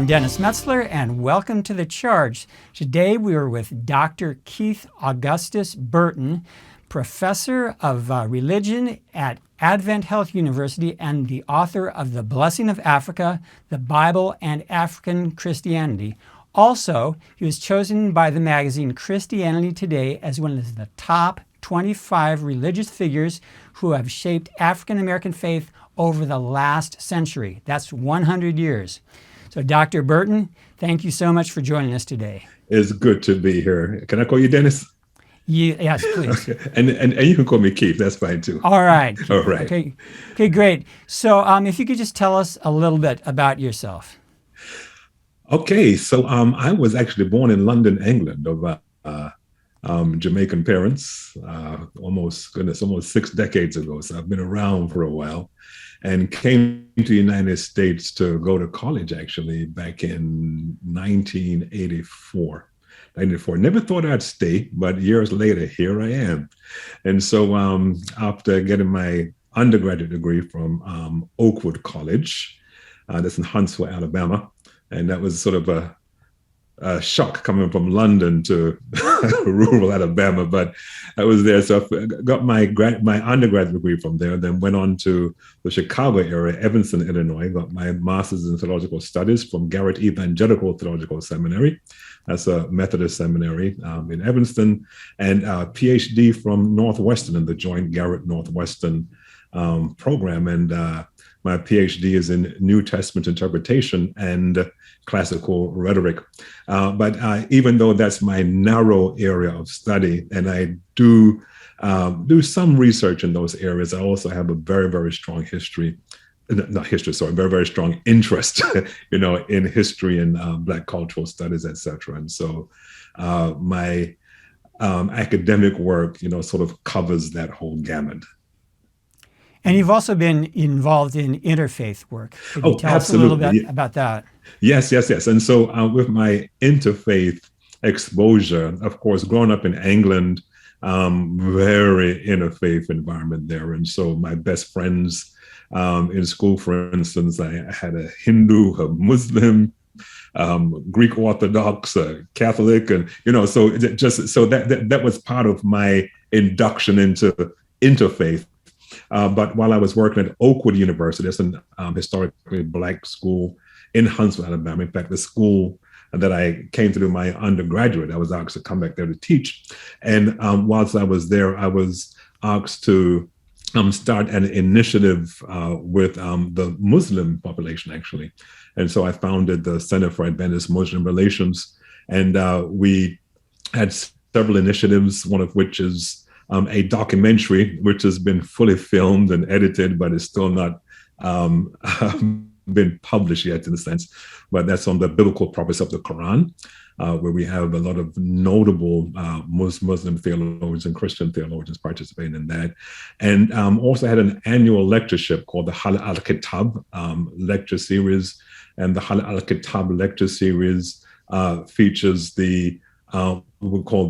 I'm Dennis Metzler, and welcome to The Charge. Today we are with Dr. Keith Augustus Burton, professor of religion at Advent Health University and the author of The Blessing of Africa, the Bible, and African Christianity. Also, he was chosen by the magazine Christianity Today as one of the top 25 religious figures who have shaped African American faith over the last century. That's 100 years. So, Dr. Burton, thank you so much for joining us today. It's good to be here. Can I call you Dennis? Yes, please. Okay. And you can call me Keith. That's fine too. All right. Keith. All right. Okay, great. So, if you could just tell us a little bit about yourself. Okay, so I was actually born in London, England, of Jamaican parents, almost 6 decades ago. So I've been around for a while, and came to the United States to go to college actually back in 1984. Never thought I'd stay, but years later, here I am. And so after getting my undergraduate degree from Oakwood College, that's in Huntsville, Alabama, and that was sort of a shock coming from London to rural Alabama, but I was there. So I got my undergraduate degree from there, then went on to the Chicago area, Evanston, Illinois, got my master's in theological studies from Garrett Evangelical Theological Seminary. That's a Methodist seminary in Evanston, and a PhD from Northwestern in the joint Garrett Northwestern program. And my PhD is in New Testament interpretation and classical rhetoric. But even though that's my narrow area of study, and I do some research in those areas, I also have a very, very strong very strong interest, in history and Black cultural studies, etc. And so my academic work, sort of covers that whole gamut. And you've also been involved in interfaith work. Could you tell us a little bit about that? Yes. And so with my interfaith exposure, of course, growing up in England, very interfaith environment there. And so my best friends in school, for instance, I had a Hindu, a Muslim, Greek Orthodox, Catholic, and so that was part of my induction into interfaith. But while I was working at Oakwood University, that's a historically Black school in Huntsville, Alabama. In fact, the school that I came to do my undergraduate, I was asked to come back there to teach. And whilst I was there, I was asked to start an initiative with the Muslim population, actually. And so I founded the Center for Adventist Muslim Relations. And we had several initiatives, one of which is a documentary which has been fully filmed and edited, but is still not been published yet in a sense. But that's on the biblical purpose of the Quran, where we have a lot of notable Muslim theologians and Christian theologians participating in that. And also had an annual lectureship called the Hal al-Kitab lecture series. And the Hal al-Kitab lecture series features what we call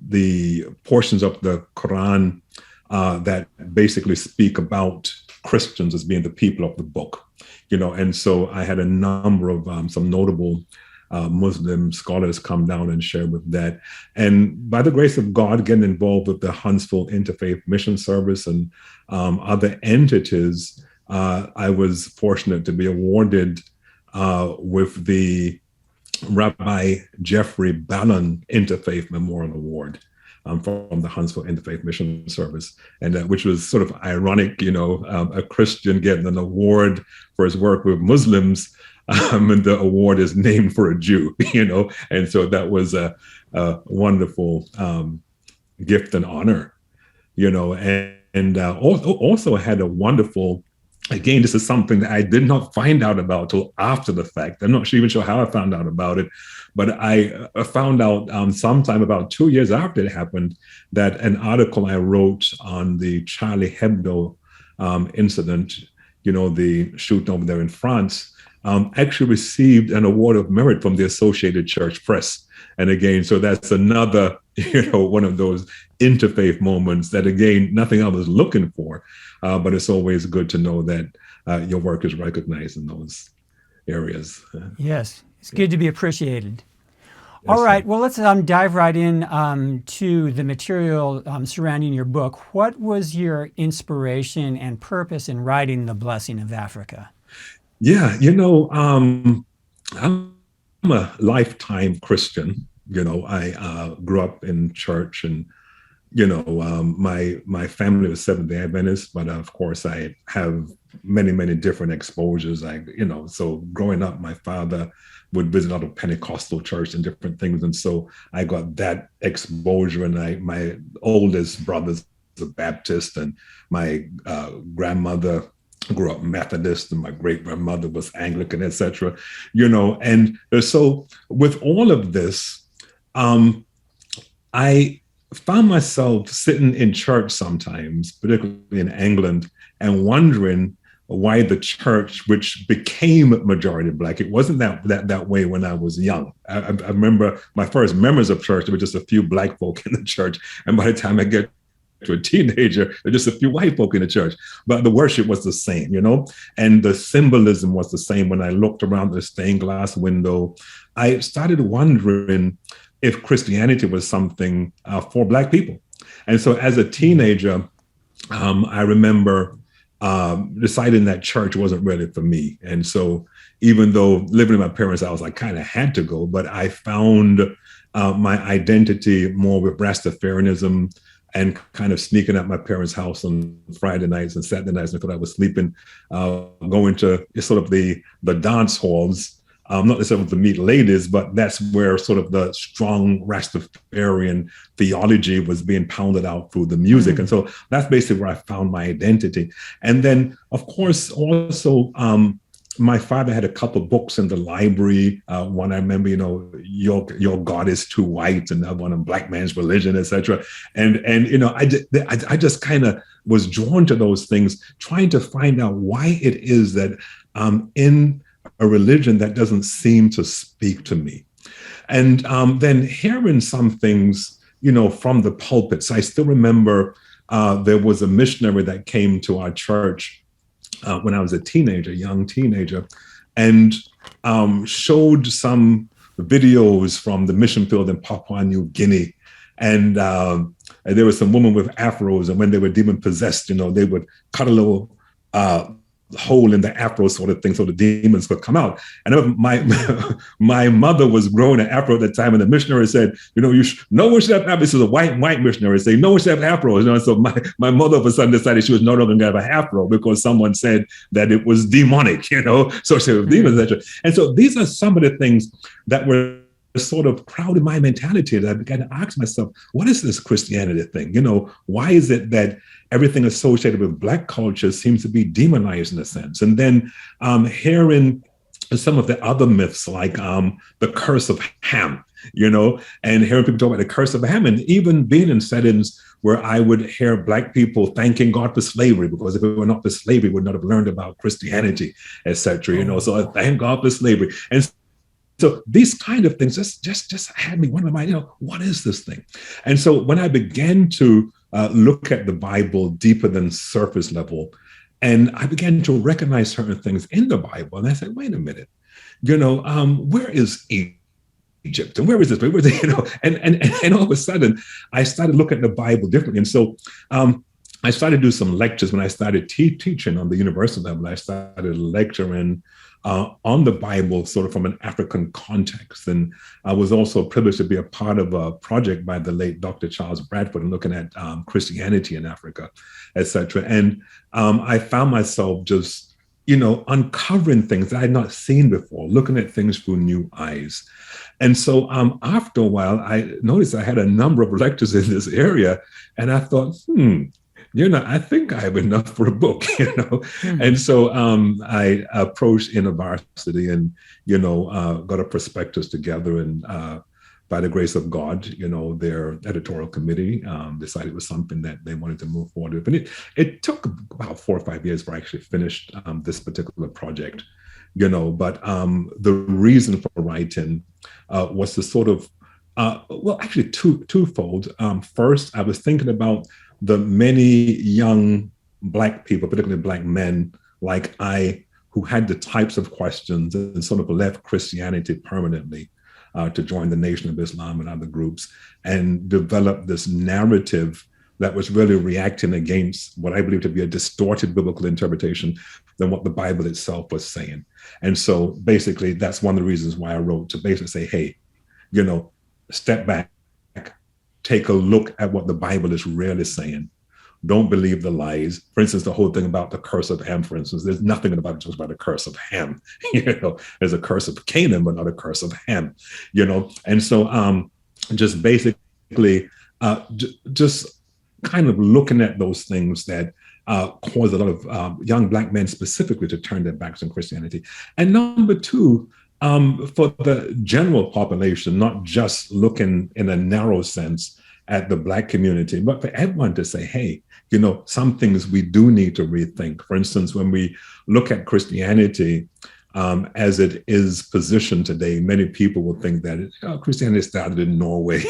the portions of the Quran that basically speak about Christians as being the people of the book, and so I had a number of some notable Muslim scholars come down and share with that. And by the grace of God, getting involved with the Huntsville Interfaith Mission Service and other entities, I was fortunate to be awarded with the Rabbi Jeffrey Ballon Interfaith Memorial Award from the Huntsville Interfaith Mission Service, and which was sort of ironic, a Christian getting an award for his work with Muslims, and the award is named for a Jew, and so that was a wonderful gift and honor, and also had a wonderful. Again, this is something that I did not find out about till after the fact. I'm not even sure how I found out about it, but I found out sometime about 2 years after it happened that an article I wrote on the Charlie Hebdo incident, the shooting over there in France, actually received an award of merit from the Associated Church Press. And again, so that's another, one of those interfaith moments that, again, nothing I was looking for, but it's always good to know that your work is recognized in those areas. Yes, it's good to be appreciated. Yes, All right, sir. well, let's dive right in to the material surrounding your book. What was your inspiration and purpose in writing The Blessing of Africa? Yeah, I'm a lifetime Christian. I grew up in church, and my family was Seventh-day Adventist, but of course I have many different exposures. So growing up, my father would visit out of Pentecostal church and different things, and so I got that exposure. And my oldest brother's a Baptist, and my grandmother grew up Methodist, and my great grandmother was Anglican, etc. And so with all of this, I found myself sitting in church sometimes, particularly in England, and wondering why the church, which became majority Black, it wasn't that way when I was young. I remember my first memories of church, there were just a few Black folk in the church, and by the time I get to a teenager, there were just a few white folk in the church, but the worship was the same, and the symbolism was the same. When I looked around the stained glass window, I started wondering if Christianity was something for Black people. And so as a teenager, I remember deciding that church wasn't really for me. And so even though living with my parents' house, I kind of had to go, but I found my identity more with Rastafarianism, and kind of sneaking at my parents' house on Friday nights and Saturday nights until I was sleeping, going to sort of the dance halls, not necessarily to meet ladies, but that's where sort of the strong Rastafarian theology was being pounded out through the music. And so that's basically where I found my identity. And then, of course, also, my father had a couple of books in the library. One I remember, Your God is Too White, and that one on Black Man's Religion, etc. And I just kind of was drawn to those things, trying to find out why it is that in a religion that doesn't seem to speak to me. And then hearing some things, from the pulpits. I still remember there was a missionary that came to our church when I was a young teenager, and showed some videos from the mission field in Papua New Guinea. And there was some woman with afros, and when they were demon possessed, they would cut a little hole in the afro sort of thing so the demons could come out. And my mother was growing an afro at the time, and the missionary said, no one should have afro. This is a white missionary saying, no one should have afro. So my mother of a sudden decided she was no longer going to have a afro because someone said that it was demonic, so she was demons, etc. And so these are some of the things that were sort of crowded my mentality, that I began to ask myself, what is this Christianity thing? Why is it that everything associated with Black culture seems to be demonized in a sense? And then hearing some of the other myths, like the curse of Ham, and hearing people talk about the curse of Ham, and even being in settings where I would hear Black people thanking God for slavery, because if it were not for slavery, we would not have learned about Christianity, etc. So I thank God for slavery. And so these kind of things just had me wondering, what is this thing? And so when I began to look at the Bible deeper than surface level, and I began to recognize certain things in the Bible, and I said, wait a minute, where is Egypt, and where is this? And all of a sudden, I started looking at the Bible differently. And so I started to do some lectures. When I started teaching on the university level, I started lecturing on the Bible, sort of from an African context. And I was also privileged to be a part of a project by the late Dr. Charles Bradford, looking at Christianity in Africa, etc. And I found myself just, uncovering things that I had not seen before, looking at things through new eyes. And so after a while, I noticed I had a number of lectures in this area, and I thought, I think I have enough for a book, And so I approached InterVarsity and, got a prospectus together, and by the grace of God, their editorial committee decided it was something that they wanted to move forward with. And it took about 4 or 5 years before I actually finished this particular project, but the reason for writing was to sort of, actually twofold. First, I was thinking about the many young Black people, particularly Black men like I, who had the types of questions and sort of left Christianity permanently to join the Nation of Islam and other groups, and developed this narrative that was really reacting against what I believe to be a distorted biblical interpretation than what the Bible itself was saying. And so basically, that's one of the reasons why I wrote, to basically say, hey, step back, take a look at what the Bible is really saying. Don't believe the lies. For instance, the whole thing about the curse of Ham, for instance, there's nothing in the Bible that talks about a curse of Ham. There's a curse of Canaan, but not a curse of Ham. And so just basically just kind of looking at those things that caused a lot of young Black men specifically to turn their backs on Christianity. And number two, for the general population, not just looking in a narrow sense at the Black community, but for everyone to say, hey, some things we do need to rethink. For instance, when we look at Christianity as it is positioned today, many people will think that Christianity started in Norway,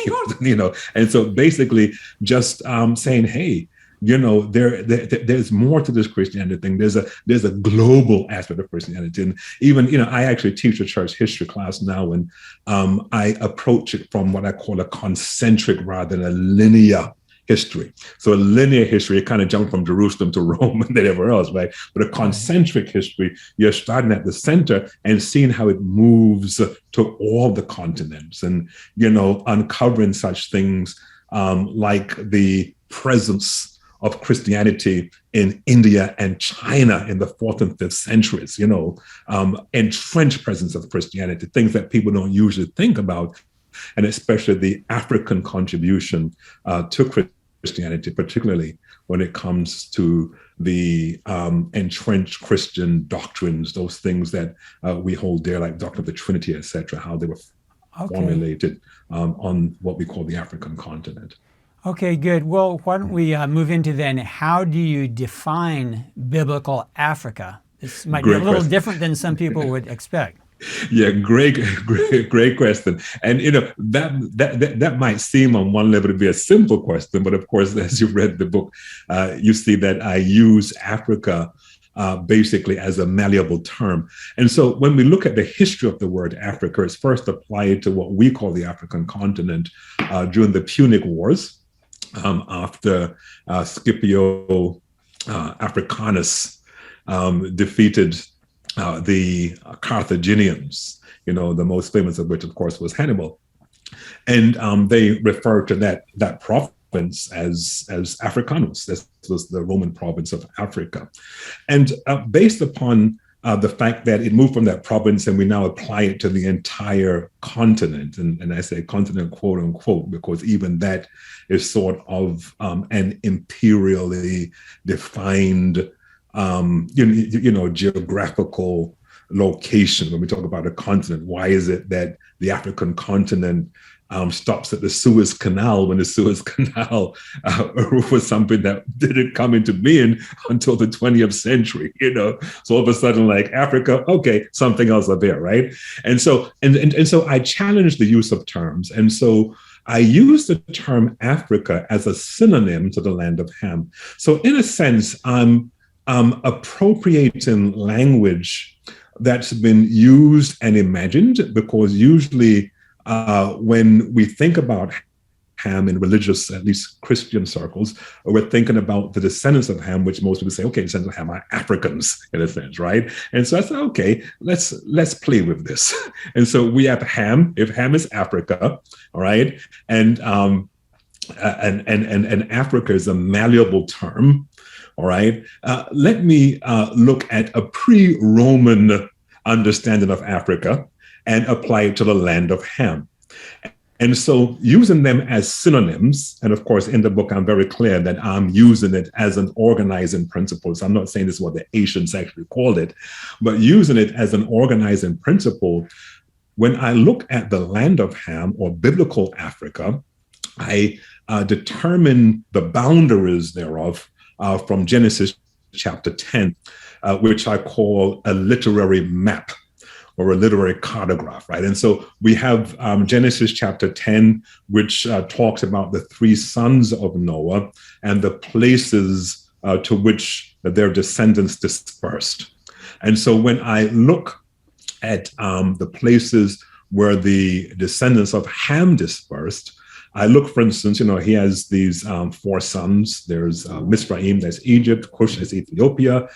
and so basically just saying, hey, there's more to this Christianity thing. There's a global aspect of Christianity. And even, I actually teach a church history class now, and I approach it from what I call a concentric rather than a linear history. So a linear history, it kind of jumped from Jerusalem to Rome and then everywhere else, right? But a concentric history, you're starting at the center and seeing how it moves to all the continents, and, uncovering such things like the presence of Christianity in India and China in the 4th and 5th centuries, entrenched presence of Christianity, things that people don't usually think about, and especially the African contribution to Christianity, particularly when it comes to the entrenched Christian doctrines, those things that we hold dear, like doctrine of the Trinity, etc., how they were formulated on what we call the African continent. Okay, good. Well, why don't we move into then, how do you define biblical Africa? This might be a little different than some people would expect. Yeah, great question. And that might seem on one level to be a simple question, but of course, as you've read the book, you see that I use Africa basically as a malleable term. And so when we look at the history of the word Africa, it's first applied to what we call the African continent during the Punic Wars. After Scipio Africanus defeated the Carthaginians, the most famous of which, of course, was Hannibal. And they referred to that province as Africanus. This was the Roman province of Africa. And based upon the fact that it moved from that province and we now apply it to the entire continent. And I say continent, quote unquote, because even that is sort of an imperially defined, geographical location. When we talk about a continent, why is it that the African continent stops at the Suez Canal when the Suez Canal was something that didn't come into being until the 20th century, So all of a sudden, like Africa, okay, something else up there, right? And so so I challenged the use of terms. And so I use the term Africa as a synonym to the land of Ham. So in a sense, I'm appropriating language that's been used and imagined, because usually when we think about Ham in religious, at least Christian circles, we're thinking about the descendants of Ham, which most people say, okay, descendants of Ham are Africans in a sense, right? And so I said, okay, let's play with this. And so we have Ham, if Ham is Africa, all right, and Africa is a malleable term, all right. Let me look at a pre-Roman understanding of Africa and apply it to the land of Ham. And so using them as synonyms, and of course, in the book, I'm very clear that I'm using it as an organizing principle. So I'm not saying this is what the ancients actually called it, but using it as an organizing principle. When I look at the land of Ham, or biblical Africa, I determine the boundaries thereof from Genesis chapter 10, which I call a literary map, or a literary cartograph, right? And so we have Genesis chapter 10, which talks about the 3 sons of Noah and the places to which their descendants dispersed. And so when I look at the places where the descendants of Ham dispersed, I look, for instance, he has these four sons. There's Mizraim, that's Egypt, Cush is Ethiopia,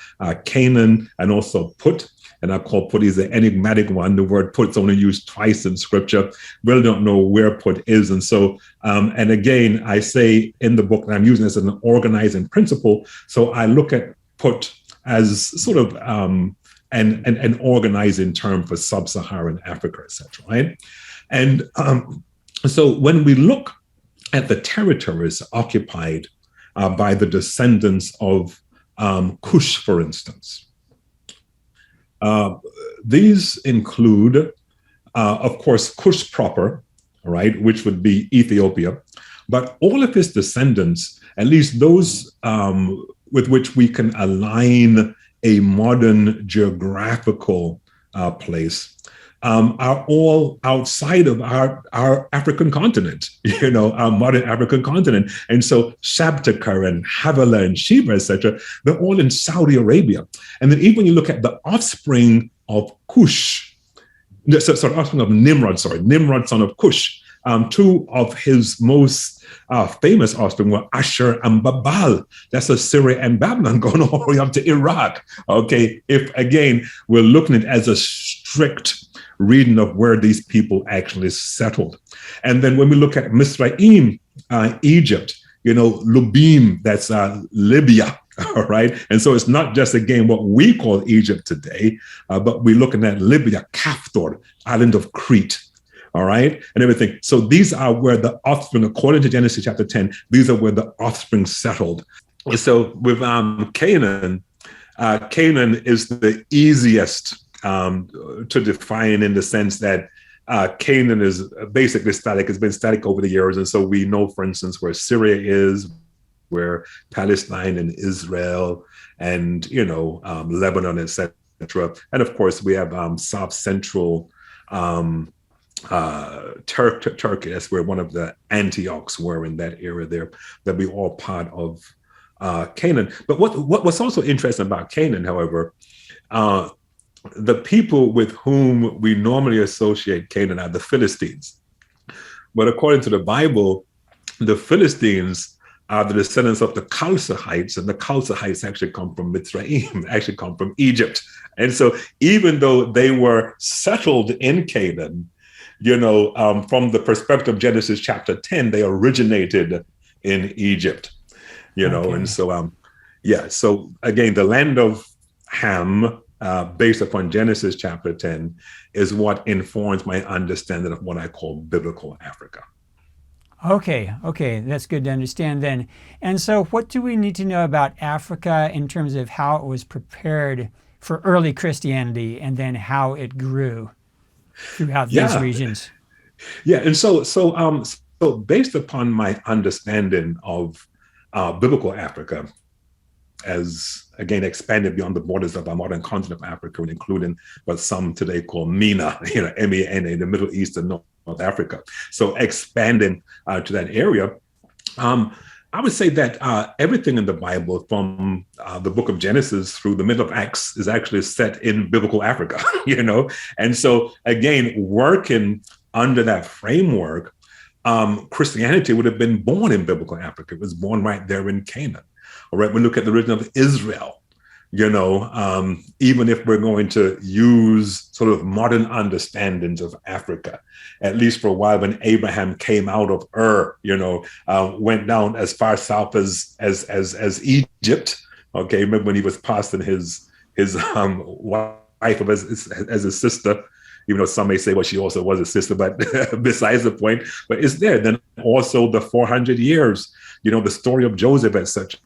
Canaan, and also Put. And I call Put is the enigmatic one. The word Put's only used twice in scripture. Really don't know where Put is. And so, and again, I say in the book that I'm using this as an organizing principle. So I look at Put as sort of an organizing term for sub-Saharan Africa, et cetera, right? And so when we look at the territories occupied by the descendants of Cush, for instance, these include, of course, Cush proper, right, which would be Ethiopia, but all of his descendants, at least those with which we can align a modern geographical place, are all outside of our African continent, our modern African continent. And so Shabtakar and Havilah and Sheba, etc., they're all in Saudi Arabia. And then even when you look at the offspring of Cush, offspring of Nimrod, Nimrod, son of Cush, two of his most famous offspring were Asher and Babal. That's Assyria and Babylon going all the way up to Iraq. Okay, if again, we're looking at it as a strict reading of where these people actually settled. And then when we look at Mizraim, Egypt, Lubim, that's Libya, all right? And so it's not just, again, what we call Egypt today, but we're looking at Libya, Kaftor, island of Crete, all right, and everything. So these are where the offspring, according to Genesis chapter 10, these are where the offspring settled. And so with Canaan, Canaan is the easiest to define in the sense that Canaan is basically static. It's been static over the years. And so we know, for instance, where Syria is, where Palestine and Israel and, Lebanon, et cetera. And of course, we have South Central Turkey. That's where one of the Antiochs were in that area there. That be all part of Canaan. But what's also interesting about Canaan, however, the people with whom we normally associate Canaan are the Philistines. But according to the Bible, the Philistines are the descendants of the Chalcidites, and the Chalcidites actually come from Mizraim, actually come from Egypt. And so even though they were settled in Canaan, from the perspective of Genesis chapter 10, they originated in Egypt, okay. And so, so again, the land of Ham, based upon Genesis chapter 10, is what informs my understanding of what I call biblical Africa. Okay, that's good to understand then. And so what do we need to know about Africa in terms of how it was prepared for early Christianity and then how it grew throughout these regions? Yeah, and so based upon my understanding of biblical Africa, as again expanded beyond the borders of our modern continent of Africa, and including what some today call MENA, MENA, the Middle East and North Africa. So expanding to that area, I would say that everything in the Bible, from the book of Genesis through the middle of Acts, is actually set in biblical Africa, And so again, working under that framework, Christianity would have been born in biblical Africa. It was born right there in Canaan. All right, we look at the region of Israel, even if we're going to use sort of modern understandings of Africa, at least for a while when Abraham came out of Ur, went down as far south as Egypt. Okay, remember when he was passing his wife as a sister, even though some may say, well, she also was a sister, but besides the point, but it's there. Then also the 400 years, the story of Joseph as such,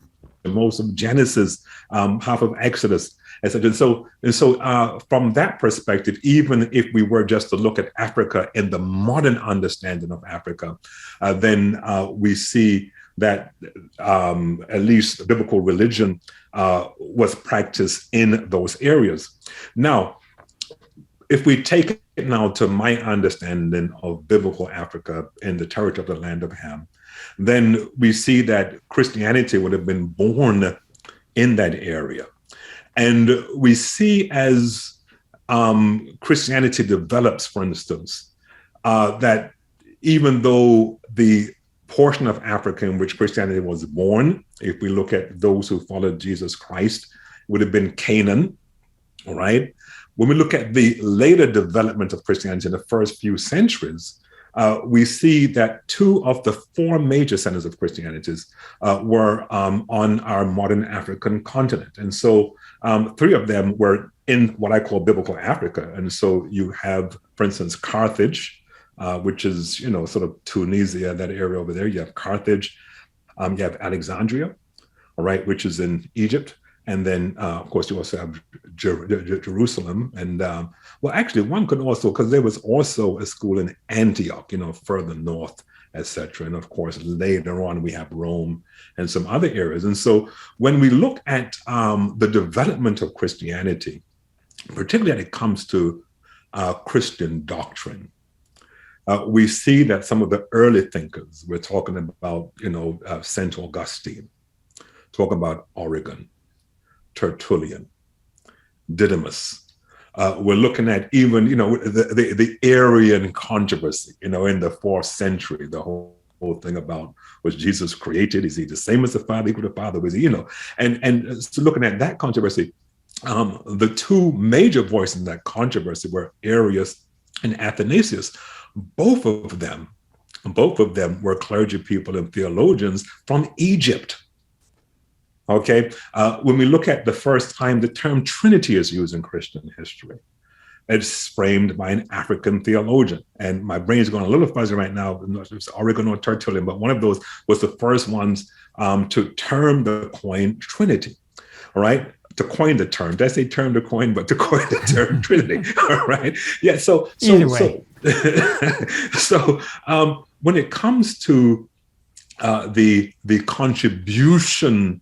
most of Genesis, half of Exodus, etc. And so from that perspective, even if we were just to look at Africa in the modern understanding of Africa, then we see that at least biblical religion was practiced in those areas. Now, if we take it now to my understanding of biblical Africa in the territory of the land of Ham, then we see that Christianity would have been born in that area. And we see as Christianity develops, for instance, that even though the portion of Africa in which Christianity was born, if we look at those who followed Jesus Christ, would have been Canaan, all right? When we look at the later development of Christianity in the first few centuries, we see that 2 of the 4 major centers of Christianity were on our modern African continent. And so 3 of them were in what I call biblical Africa. And so you have, for instance, Carthage, which is, sort of Tunisia, that area over there. You have Carthage, you have Alexandria, all right, which is in Egypt. And then, of course, you also have Jerusalem. And well, actually, one could also, because there was also a school in Antioch, further north, etc. And of course, later on, we have Rome and some other areas. And so when we look at the development of Christianity, particularly when it comes to Christian doctrine, we see that some of the early thinkers, we're talking about, St. Augustine, talking about Origen, Tertullian, Didymus. We're looking at even, the Arian controversy, in the 4th century, the whole thing about, was Jesus created? Is he the same as the Father, equal to the Father? Was he, and so looking at that controversy, the 2 major voices in that controversy were Arius and Athanasius. Both of them were clergy people and theologians from Egypt. Okay, when we look at the first time the term Trinity is used in Christian history, it's framed by an African theologian. And my brain is going a little fuzzy right now, not if it's Origen or Tertullian, but one of those was the first ones to term the coin Trinity. All right, to coin the term. Did I say term to coin, but to coin the term Trinity? All right, yeah. So when it comes to the contribution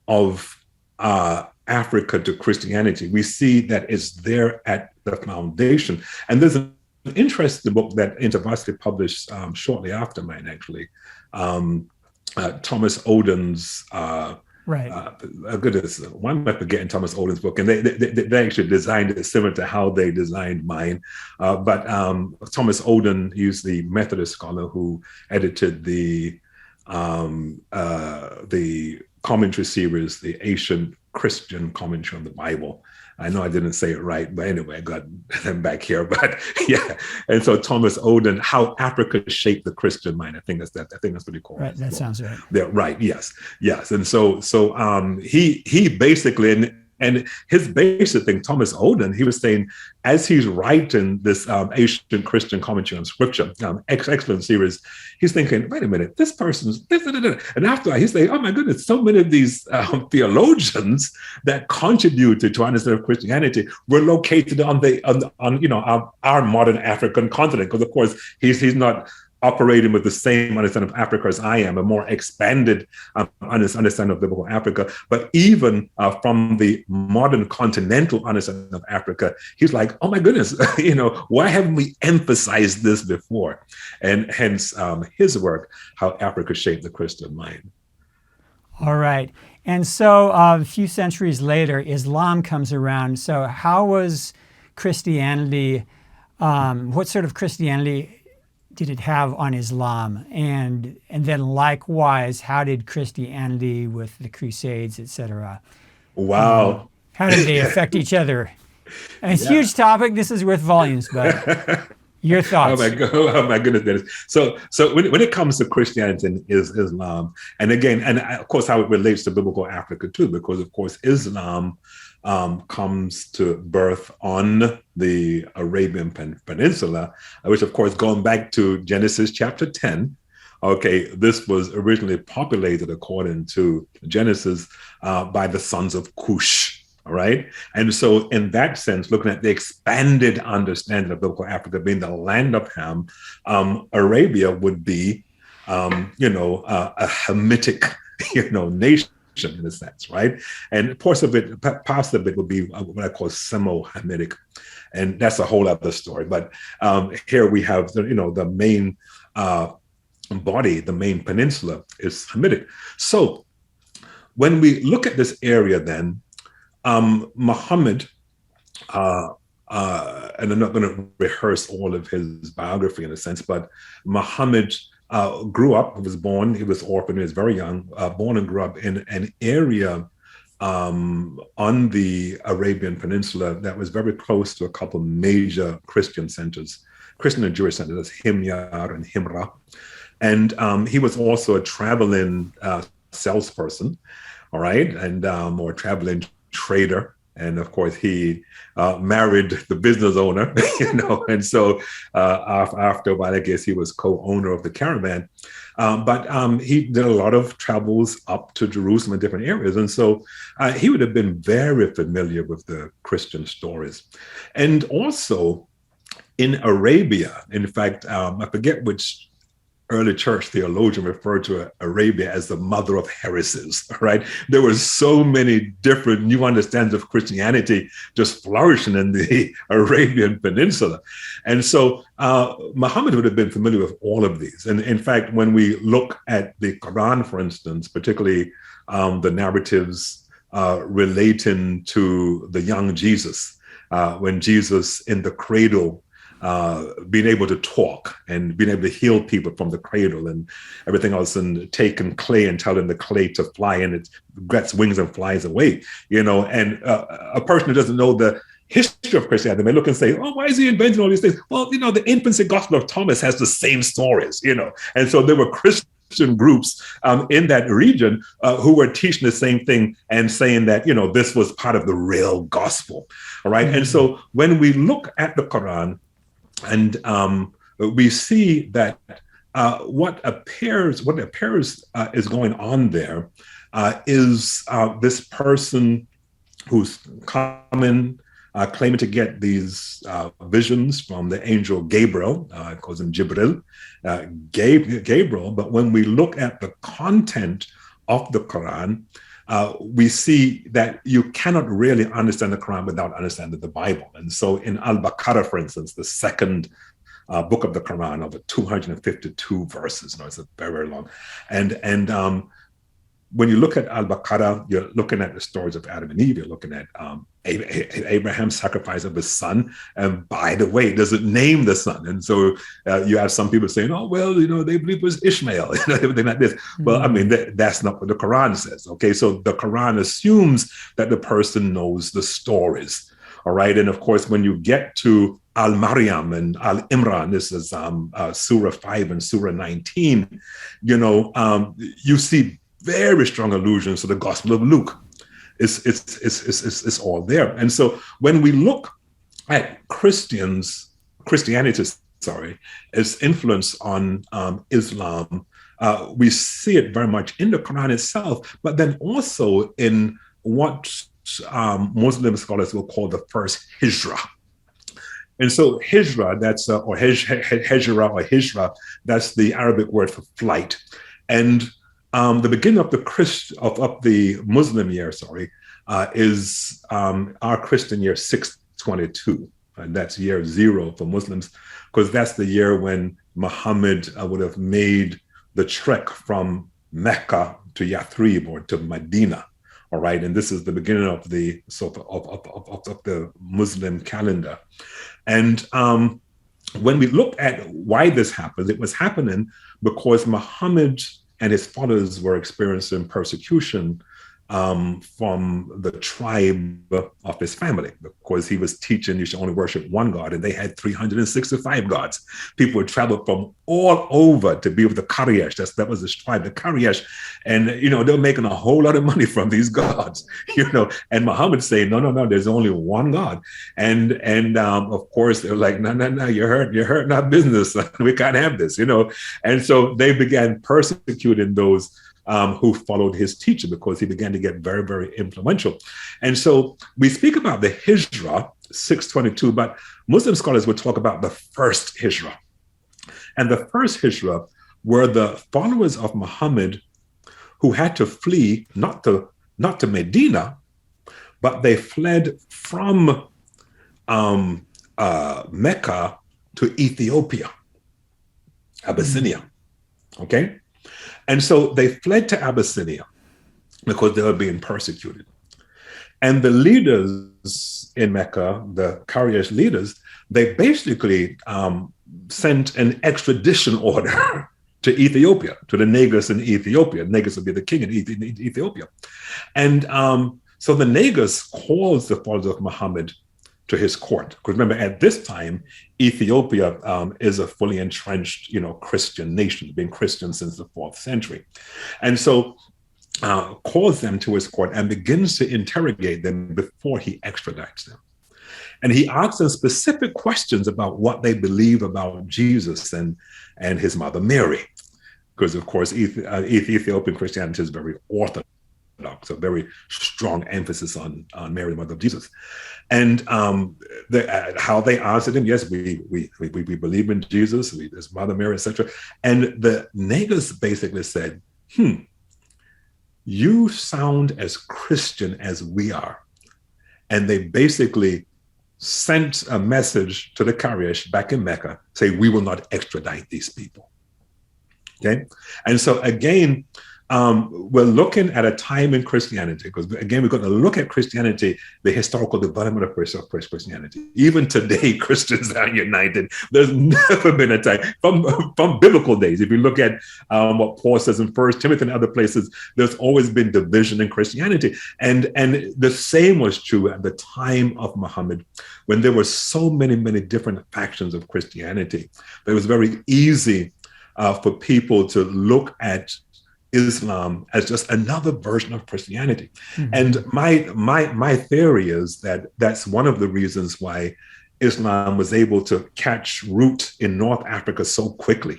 of Africa to Christianity, we see that it's there at the foundation. And there's an interesting book that InterVarsity published shortly after mine, actually. Thomas Oden's, goodness, why am I forgetting Thomas Oden's book? And they actually designed it similar to how they designed mine. But Thomas Oden, he's the Methodist scholar who edited the commentary series, the Ancient Christian Commentary on the Bible. I know I didn't say it right, but anyway, I got them back here. But yeah, and so Thomas Oden, How Africa Shaped the Christian Mind. I think that's what he called it. Right, that sounds right. Yeah, right. Yes. And so he basically, and his basic thing, Thomas Oden, he was saying, as he's writing this Ancient Christian Commentary on Scripture, excellent series, he's thinking, wait a minute, this person's, and after that, he's saying, oh my goodness, so many of these theologians that contributed to understanding of Christianity were located on our modern African continent, because of course he's not operating with the same understanding of Africa as I am, a more expanded understanding of biblical Africa. But even from the modern continental understanding of Africa, he's like, oh my goodness, why haven't we emphasized this before? And hence his work, How Africa Shaped the Christian Mind. All right. And so a few centuries later, Islam comes around. So how was Christianity, what sort of Christianity did it have on Islam? And then likewise, how did Christianity with the Crusades, etc.? Wow. How did they affect each other? And it's a huge topic. This is worth volumes, but your thoughts. Oh my goodness. So when it comes to Christianity and Islam, and again, and of course how it relates to biblical Africa too, because of course Islam comes to birth on the Arabian Peninsula, which of course, going back to Genesis chapter 10, okay, this was originally populated, according to Genesis, by the sons of Cush, all right? And so in that sense, looking at the expanded understanding of biblical Africa being the land of Ham, Arabia would be, a Hamitic, nation, in a sense, right? And parts of it would be what I call Semo-Hamitic, and that's a whole other story. But here we have the main body, the main peninsula is Hamitic. So when we look at this area, then Muhammad, and I'm not going to rehearse all of his biography in a sense, but Muhammad grew up, he was orphaned, he was very young, born and grew up in an area on the Arabian Peninsula that was very close to a couple major Christian centers, Christian and Jewish centers, Himyar and Himra. And he was also a traveling salesperson, all right, and or traveling trader. And of course, he married the business owner, and so after a while, I guess he was co-owner of the caravan. But he did a lot of travels up to Jerusalem and different areas. And so he would have been very familiar with the Christian stories. And also in Arabia, in fact, I forget which early church theologian referred to Arabia as the mother of heresies, right? There were so many different new understandings of Christianity just flourishing in the Arabian Peninsula. And so Muhammad would have been familiar with all of these. And in fact, when we look at the Quran, for instance, particularly the narratives relating to the young Jesus, when Jesus in the cradle, being able to talk and being able to heal people from the cradle and everything else, and taking clay and telling the clay to fly, and it gets wings and flies away, and a person who doesn't know the history of Christianity may look and say, oh, why is he inventing all these things? Well, the infancy gospel of Thomas has the same stories, and so there were Christian groups in that region who were teaching the same thing and saying that, this was part of the real gospel, all right? Mm-hmm. And so when we look at the Quran, and we see that what appears is going on there is this person who's coming, claiming to get these visions from the angel Gabriel, calls him Jibril, Gabriel. But when we look at the content of the Quran, we see that you cannot really understand the Quran without understanding the Bible. And so in Al-Baqarah, for instance, the second book of the Quran, over 252 verses, it's a very, very long. And when you look at Al-Baqarah, you're looking at the stories of Adam and Eve, you're looking at Abraham's sacrifice of his son. And by the way, it doesn't name the son. And so you have some people saying, oh, well, they believe it was Ishmael, everything like this. Mm-hmm. Well, I mean, that's not what the Quran says. Okay, so the Quran assumes that the person knows the stories. All right. And of course, when you get to Al-Maryam and Al-Imran, this is Surah 5 and Surah 19, you see very strong allusions to the Gospel of Luke. It's all there. And so when we look at Christianity, its influence on Islam, we see it very much in the Quran itself, but then also in what Muslim scholars will call the first Hijrah. And so Hijrah, that's or Hijrah or Hijrah, that's the Arabic word for flight. And the beginning of the Muslim year, is our Christian year 622, and that's year 0 for Muslims, because that's the year when Muhammad would have made the trek from Mecca to Yathrib or to Medina. All right, and this is the beginning of the of the Muslim calendar, and when we look at why this happens, it was happening because Muhammad and his followers were experiencing persecution from the tribe of his family, because he was teaching you should only worship one God, and they had 365 gods. People would travel from all over to be with the Quraysh. That was his tribe, the Quraysh, and they're making a whole lot of money from these gods. And Muhammad saying, no, there's only one God, and of course they're like, no, you're hurting our business. We can't have this, and so they began persecuting those who followed his teaching, because he began to get very, very influential. And so we speak about the Hijrah, 622, but Muslim scholars would talk about the first Hijrah. And the first Hijrah were the followers of Muhammad who had to flee, not to Medina, but they fled from Mecca to Ethiopia, Abyssinia, okay? And so they fled to Abyssinia because they were being persecuted. And the leaders in Mecca, the Quraysh leaders, they basically sent an extradition order to Ethiopia, to the Negus in Ethiopia. Negus would be the king in Ethiopia. And so the Negus calls the followers of Muhammad to his court. Because remember, at this time, Ethiopia is a fully entrenched, Christian nation, been Christian since the 4th century. And so calls them to his court and begins to interrogate them before he extradites them. And he asks them specific questions about what they believe about Jesus and his mother Mary. Because, of course, Ethiopian Christianity is very orthodox, a very strong emphasis on Mary, the mother of Jesus. And how they answered him, yes, we believe in Jesus, his mother Mary, etc. And the Negus basically said, you sound as Christian as we are. And they basically sent a message to the Quraysh back in Mecca, say, we will not extradite these people. Okay? And so again, we're looking at a time in Christianity, because again, we're going to look at Christianity, the historical development of Christianity. Even today, Christians are united. There's never been a time from biblical days. If you look at what Paul says in 1 Timothy and other places, there's always been division in Christianity. And the same was true at the time of Muhammad, when there were so many different factions of Christianity. It was very easy for people to look at Islam as just another version of Christianity. Mm-hmm. And my theory is that that's one of the reasons why Islam was able to catch root in North Africa so quickly,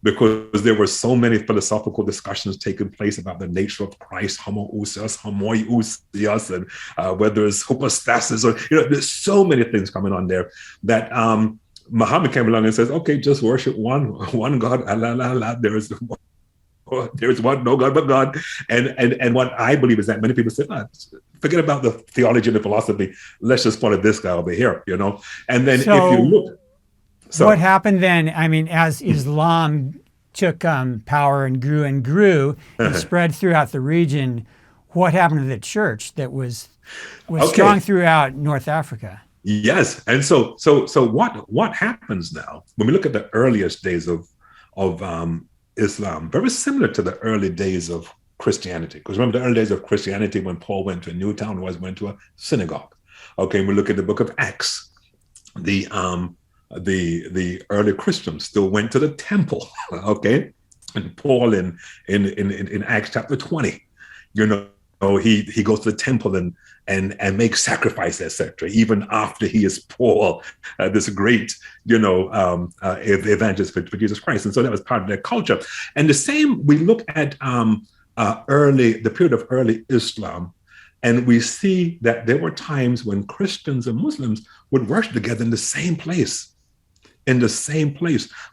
because there were so many philosophical discussions taking place about the nature of Christ, homoousios, homoiousios, and whether it's hypostasis, or there's so many things coming on there that Muhammad came along and says, okay, just worship one God, Allah, there is one, no God but God. And what I believe is that many people say, forget about the theology and the philosophy. Let's just follow this guy over here, And then if you look. So what happened then, as Islam took power and grew and spread throughout the region, what happened to the church that was strong throughout North Africa? Yes. And so what happens now when we look at the earliest days of Islam, very similar to the early days of Christianity. Because remember, the early days of Christianity, when Paul went to a new town, went to a synagogue. Okay, we look at the book of Acts. The early Christians still went to the temple. Okay, and Paul in Acts chapter 20, he goes to the temple and makes sacrifice, etc. Even after he is Paul, this great, evangelist for Jesus Christ. And so that was part of their culture. And the same, we look at the period of early Islam, and we see that there were times when Christians and Muslims would worship together in the same place.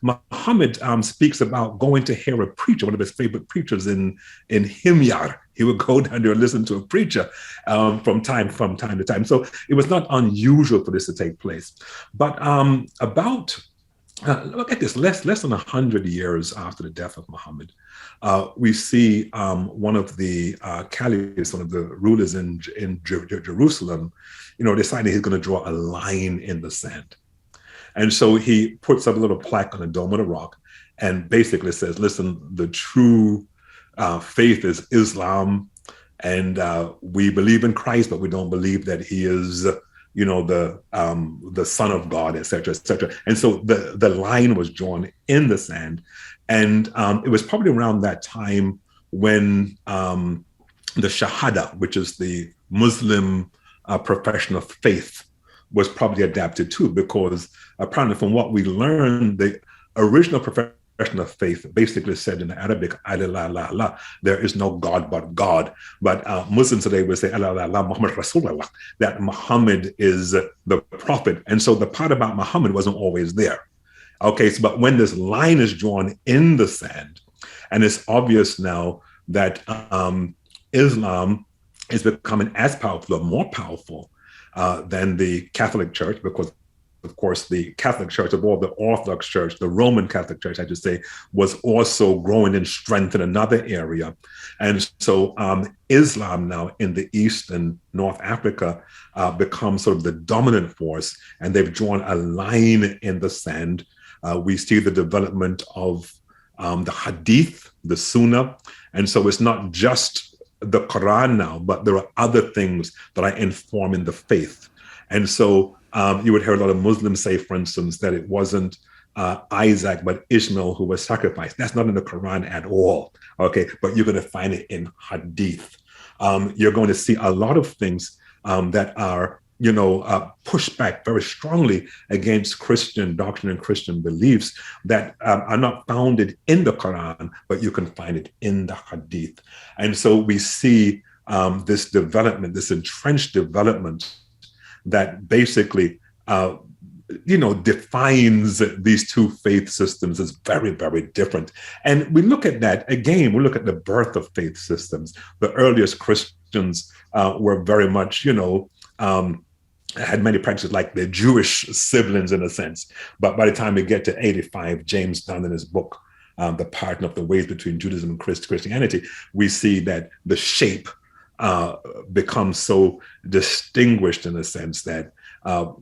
Muhammad speaks about going to hear a preacher, one of his favorite preachers in Himyar. He would go down there and listen to a preacher from time to time. So it was not unusual for this to take place. But look at this, less than 100 years after the death of Muhammad, we see one of the caliphs, one of the rulers in Jerusalem, deciding he's going to draw a line in the sand. And so he puts up a little plaque on the dome of the rock and basically says, listen, the true faith is Islam, and we believe in Christ, but we don't believe that he is, the Son of God, et cetera, et cetera. And so the line was drawn in the sand. And it was probably around that time when the Shahada, which is the Muslim profession of faith, was probably adapted too, because apparently from what we learned, the original profession of faith basically said in the Arabic, Allah, there is no God but God. But Muslims today would say, Allah, Muhammad Rasulullah, that Muhammad is the prophet. And so the part about Muhammad wasn't always there. Okay, but when this line is drawn in the sand, and it's obvious now that Islam is becoming as powerful or more powerful than the Catholic Church, because of course, the Catholic Church, of all the Orthodox Church, the Roman Catholic Church, I should say, was also growing in strength in another area. And so Islam now in the East and North Africa becomes sort of the dominant force, and they've drawn a line in the sand. We see the development of the Hadith, the Sunnah. And so it's not just the Quran now, but there are other things that are informed in the faith. And so you would hear a lot of Muslims say, for instance, that it wasn't Isaac, but Ishmael who was sacrificed. That's not in the Quran at all, okay? But you're going to find it in Hadith. You're going to see a lot of things that are, pushed back very strongly against Christian doctrine and Christian beliefs that are not founded in the Quran, but you can find it in the Hadith. And so we see this development, this entrenched development that basically, defines these two faith systems as very, very different. And we look at that, again, we look at the birth of faith systems. The earliest Christians were very much, had many practices like their Jewish siblings in a sense. But by the time we get to 85, James Dunn in his book, The Pardon of the Ways Between Judaism and Christianity, we see that the shape becomes so distinguished in a sense that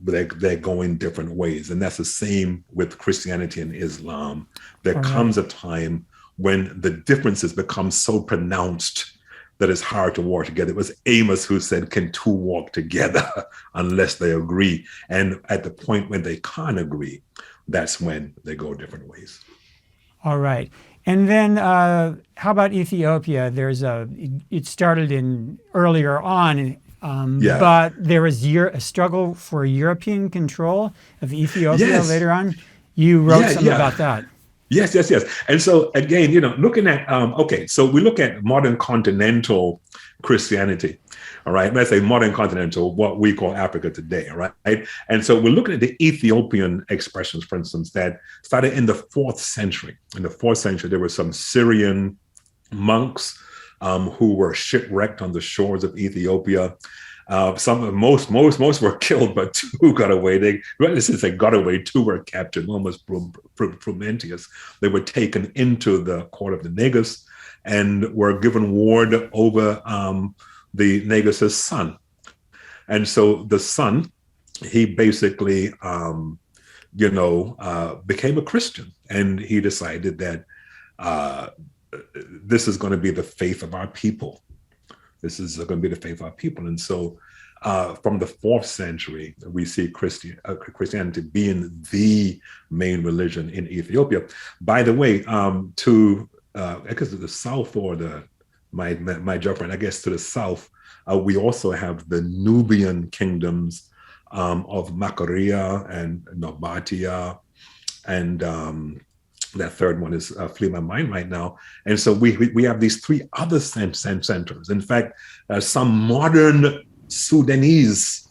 they're going different ways. And that's the same with Christianity and Islam. There comes a time when the differences become so pronounced that it's hard to walk together. It was Amos who said, can two walk together unless they agree? And at the point when they can't agree, that's when they go different ways. All right. And then how about Ethiopia? It started in earlier on, but there was a struggle for European control of Ethiopia later on. You wrote something about that. Yes. And so again, looking at, so we look at modern continental Christianity, all right? When I say modern continental, what we call Africa today, all right? And so we're looking at the Ethiopian expressions, for instance, that started in the 4th century. In the 4th century, there were some Syrian monks who were shipwrecked on the shores of Ethiopia. Most were killed, but 2 got away. They got away. 2 were captured. One was Frumentius. They were taken into the court of the Negus and were given ward over the Negus's son. And so the son, he basically, became a Christian, and he decided that this is going to be the faith of our people. This is going to be the faith of our people. And so from the 4th century, we see Christianity being the main religion in Ethiopia. By the way, I guess to the south, or my girlfriend, I guess to the south, we also have the Nubian kingdoms of Makaria and Nabatea, and that third one is fleeing my mind right now. And so we have these 3 other centers. In fact, some modern Sudanese,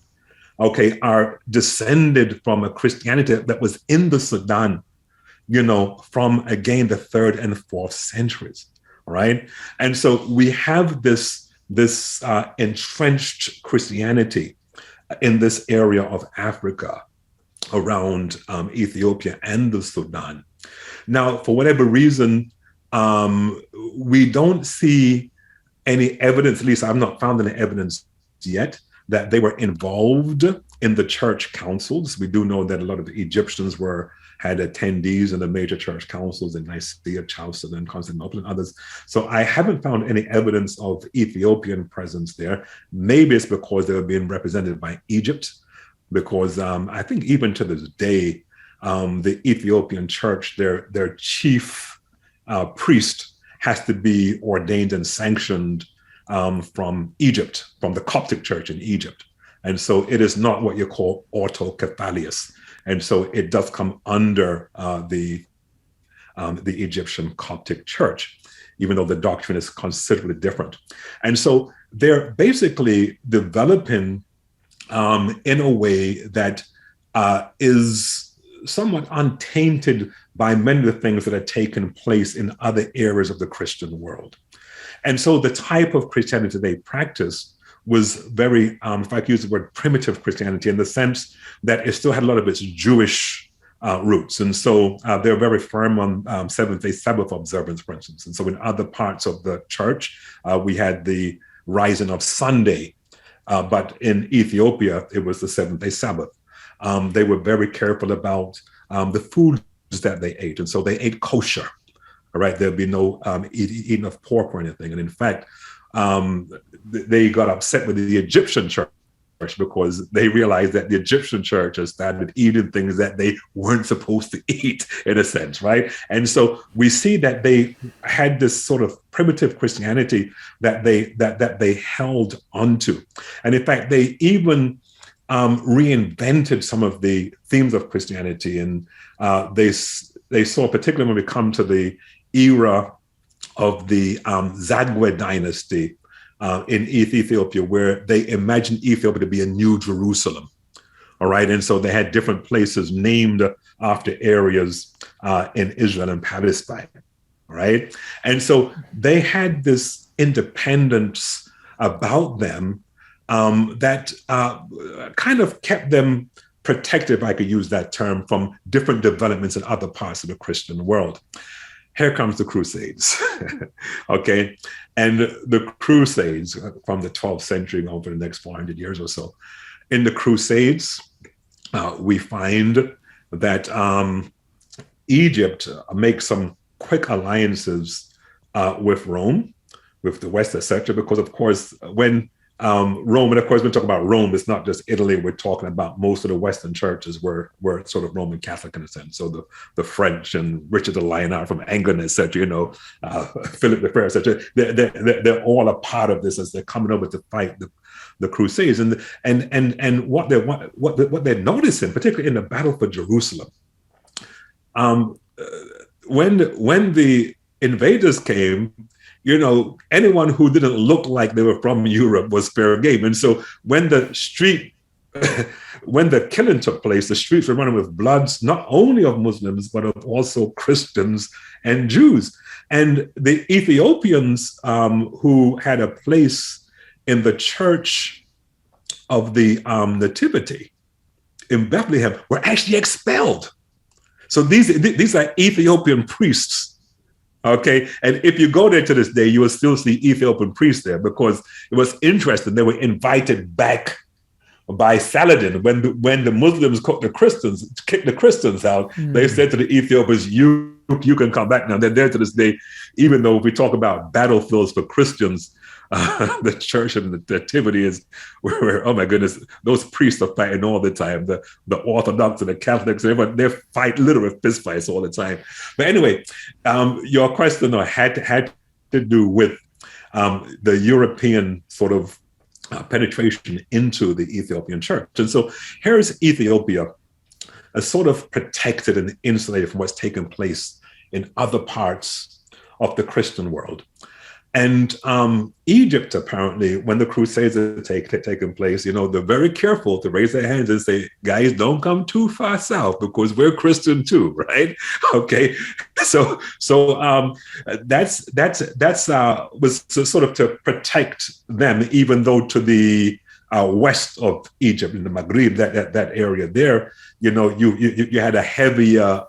are descended from a Christianity that was in the Sudan, from, again, the 3rd and 4th centuries, right? And so we have this entrenched Christianity in this area of Africa around Ethiopia and the Sudan. Now, for whatever reason, we don't see any evidence, at least I've not found any evidence yet, that they were involved in the church councils. We do know that a lot of the Egyptians had attendees in the major church councils in Nicaea, Chalcedon, and Constantinople, and others. So I haven't found any evidence of Ethiopian presence there. Maybe it's because they were being represented by Egypt, because I think even to this day, the Ethiopian church, their chief priest has to be ordained and sanctioned from Egypt, from the Coptic church in Egypt. And so it is not what you call autokephalius. And so it does come under the Egyptian Coptic church, even though the doctrine is considerably different. And so they're basically developing in a way that is somewhat untainted by many of the things that have taken place in other areas of the Christian world. And so the type of Christianity they practice was very, if I could use the word, primitive Christianity, in the sense that it still had a lot of its Jewish roots. And so they're very firm on Seventh-day Sabbath observance, for instance. And so in other parts of the church, we had the rising of Sunday, but in Ethiopia, it was the Seventh-day Sabbath. They were very careful about the foods that they ate. And so they ate kosher, all right? There'd be no eating of pork or anything. And in fact, they got upset with the Egyptian church because they realized that the Egyptian church has started eating things that they weren't supposed to eat, in a sense, right? And so we see that they had this sort of primitive Christianity that they held onto. And in fact, they even reinvented some of the themes of Christianity. And they saw, particularly when we come to the era of the Zagwe dynasty in Ethiopia, where they imagined Ethiopia to be a new Jerusalem. All right. And so they had different places named after areas in Israel and Palestine. Right. And so they had this independence about them that kind of kept them protected, if I could use that term, from different developments in other parts of the Christian world. Here comes the Crusades, okay? And the Crusades from the 12th century over the next 400 years or so. In the Crusades, we find that Egypt makes some quick alliances with Rome, with the West, etc., because, of course, when Rome, and of course, when we talk about Rome, it's not just Italy. We're talking about most of the Western churches were sort of Roman Catholic in a sense. So the French and Richard the Lionheart from England, etc., Philip the Fair, etc., they're all a part of this as they're coming over to fight the Crusades. And what they're noticing, particularly in the battle for Jerusalem, when the invaders came, anyone who didn't look like they were from Europe was fair game. And so when the killing took place, the streets were running with bloods, not only of Muslims, but of also Christians and Jews. And the Ethiopians who had a place in the church of the Nativity in Bethlehem were actually expelled. So these are Ethiopian priests. Okay, and if you go there to this day, you will still see Ethiopian priests there, because it was interesting. They were invited back by Saladin when the Muslims kicked the Christians out. They said to the Ethiopians, "You can come back now." They're there to this day, even though we talk about battlefields for Christians. The church and the Nativity is where, oh my goodness, those priests are fighting all the time. The Orthodox and the Catholics, everyone, they fight literal fist fights all the time. But anyway, your question had to do with the European sort of penetration into the Ethiopian church. And so here's Ethiopia, sort of protected and insulated from what's taken place in other parts of the Christian world. And Egypt, apparently, when the Crusades are taking place, they're very careful to raise their hands and say, guys, don't come too far south because we're Christian too, right? Okay, so that's was sort of to protect them, even though to the west of Egypt, in the Maghreb, that area there, you had a heavier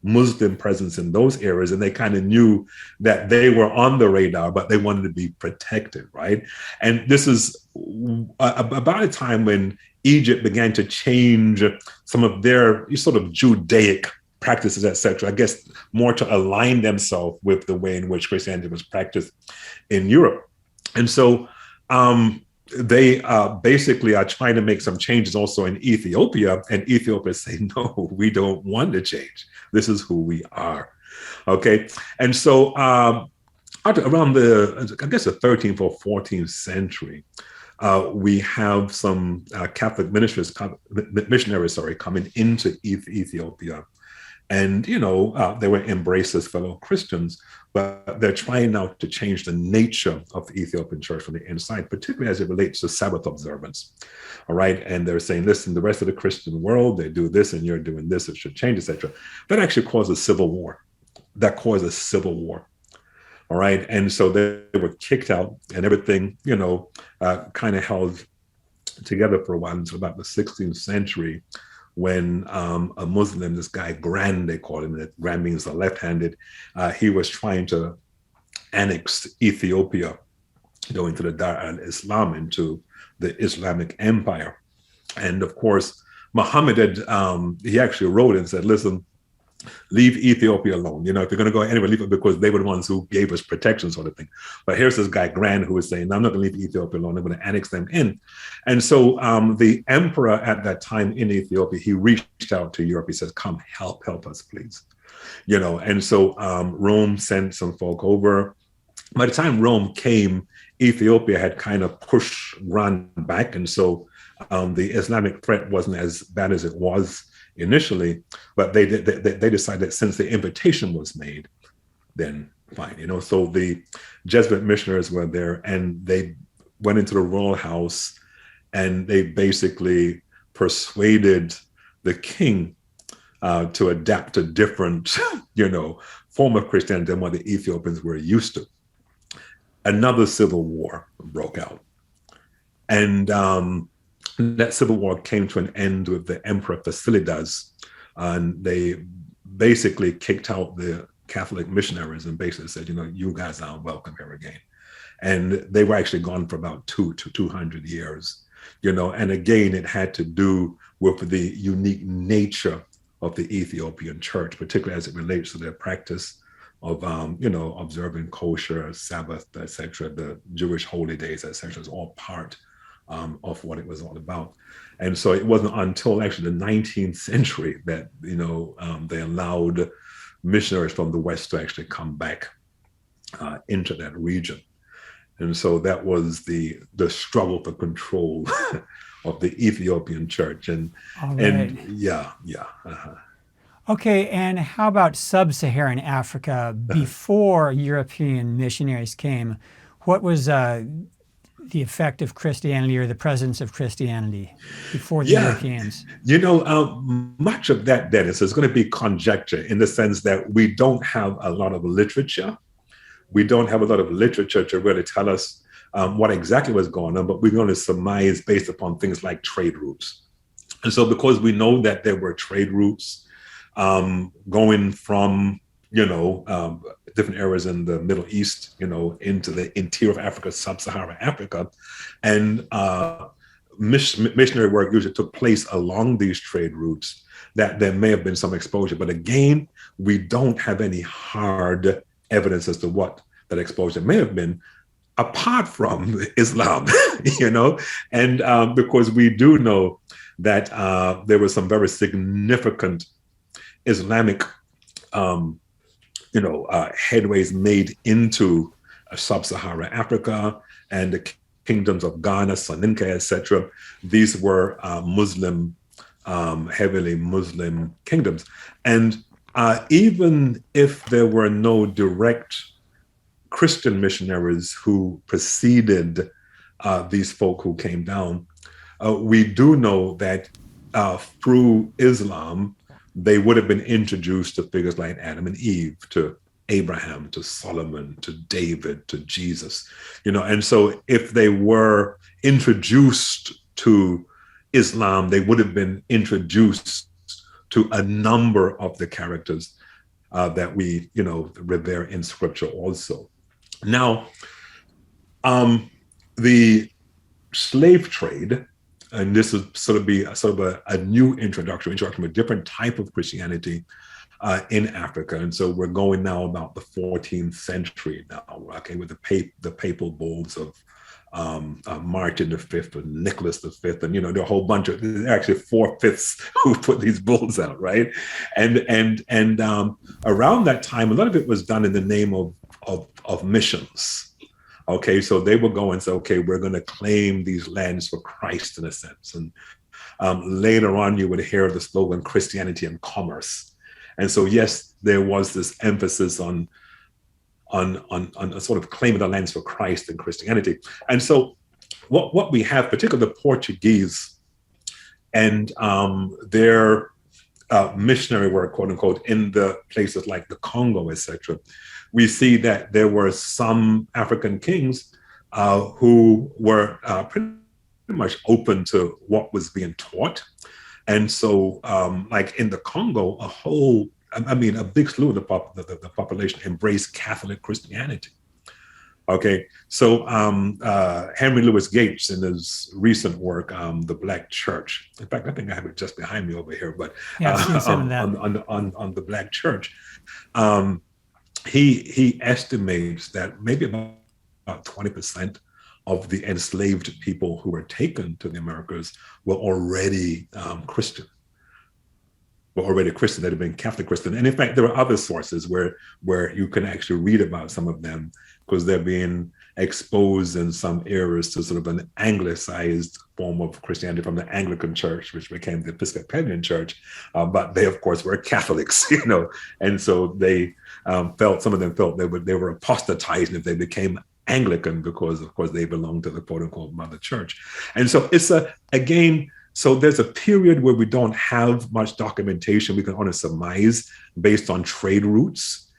Muslim presence in those areas, and they kind of knew that they were on the radar, but they wanted to be protected, right? And this is about a time when Egypt began to change some of their sort of Judaic practices, etc., I guess more to align themselves with the way in which Christianity was practiced in Europe. And so they basically are trying to make some changes also in Ethiopia, and Ethiopia say, no, we don't want to change. This is who we are. Okay. And so around the 13th or 14th century, we have some Catholic missionaries coming into Ethiopia. And, they were embraced as fellow Christians, but they're trying now to change the nature of the Ethiopian church from the inside, particularly as it relates to Sabbath observance. All right. And they're saying, listen, the rest of the Christian world, they do this and you're doing this, it should change, etc. That actually causes civil war. All right. And so they were kicked out and everything, kind of held together for a while until about the 16th century when a Muslim, this guy Grand, they call him, that Grand means the left-handed, he was trying to annex Ethiopia, into the Dar al-Islam, into the Islamic Empire. And of course, Muhammad had, he actually wrote and said, listen, leave Ethiopia alone. If you're going to go anywhere, leave it, because they were the ones who gave us protection, sort of thing. But here's this guy, Grand, who was saying, no, I'm not going to leave Ethiopia alone. I'm going to annex them in. And so the emperor at that time in Ethiopia, he reached out to Europe. He says, come help us, please. And so Rome sent some folk over. By the time Rome came, Ethiopia had kind of pushed Iran back. And so the Islamic threat wasn't as bad as it was initially, but they decided that since the invitation was made, then fine. So the Jesuit missionaries were there, and they went into the royal house, and they basically persuaded the king to adapt a different, form of Christianity than what the Ethiopians were used to. Another civil war broke out. And that civil war came to an end with the Emperor Fasilides, and they basically kicked out the Catholic missionaries and basically said, you guys aren't welcome here again. And they were actually gone for about 200 years, and again, it had to do with the unique nature of the Ethiopian church, particularly as it relates to their practice of, observing kosher, Sabbath, etc., the Jewish holy days, etc., is all part of what it was all about. And so it wasn't until actually the 19th century that, they allowed missionaries from the West to actually come back into that region. And so that was the struggle for control of the Ethiopian church. And yeah. Uh-huh. Okay, and how about sub-Saharan Africa before European missionaries came? What was the effect of Christianity or the presence of Christianity before the Europeans? Much of that, Dennis, is going to be conjecture, in the sense that we don't have a lot of literature. We don't have a lot of literature to really tell us what exactly was going on, but we're going to surmise based upon things like trade routes. And so because we know that there were trade routes going from, different areas in the Middle East, into the interior of Africa, sub-Saharan Africa, and missionary work usually took place along these trade routes, that there may have been some exposure. But again, we don't have any hard evidence as to what that exposure may have been, apart from Islam, and because we do know that there were some very significant Islamic, headways made into sub-Saharan Africa and the kingdoms of Ghana, Soninke, etc. These were heavily Muslim kingdoms. And even if there were no direct Christian missionaries who preceded these folk who came down, we do know that through Islam, they would have been introduced to figures like Adam and Eve, to Abraham, to Solomon, to David, to Jesus, and so if they were introduced to Islam, they would have been introduced to a number of the characters that we, revere in scripture also. Now, the slave trade, and this is sort of a new introduction with a different type of Christianity in Africa. And so we're going now about the 14th century now, okay, with the papal bulls of Martin V and Nicholas V, and there are a whole bunch of, actually 4/5 who put these bulls out, right? And around that time, a lot of it was done in the name of missions. Okay, so they will go and say, okay, we're going to claim these lands for Christ, in a sense. And later on, you would hear the slogan Christianity and commerce. And so, yes, there was this emphasis on a sort of claiming the lands for Christ and Christianity. And so what we have, particularly the Portuguese and their missionary work, quote unquote, in the places like the Congo, etc., we see that there were some African kings who were pretty much open to what was being taught. And so, like in the Congo, a big slew of the population embraced Catholic Christianity. Okay, so Henry Louis Gates, in his recent work, The Black Church. In fact, I think I have it just behind me over here. But on the Black Church, he estimates that maybe about 20% of the enslaved people who were taken to the Americas were already Christian. That had been Catholic Christian. And in fact, there are other sources where you can actually read about some of them, because they're being exposed in some areas to sort of an anglicized form of Christianity from the Anglican Church, which became the Episcopalian Church. But they, of course, were Catholics, and so some of them felt they were apostatizing if they became Anglican, because, of course, they belonged to the quote-unquote Mother Church. And so so there's a period where we don't have much documentation. We can only surmise based on trade routes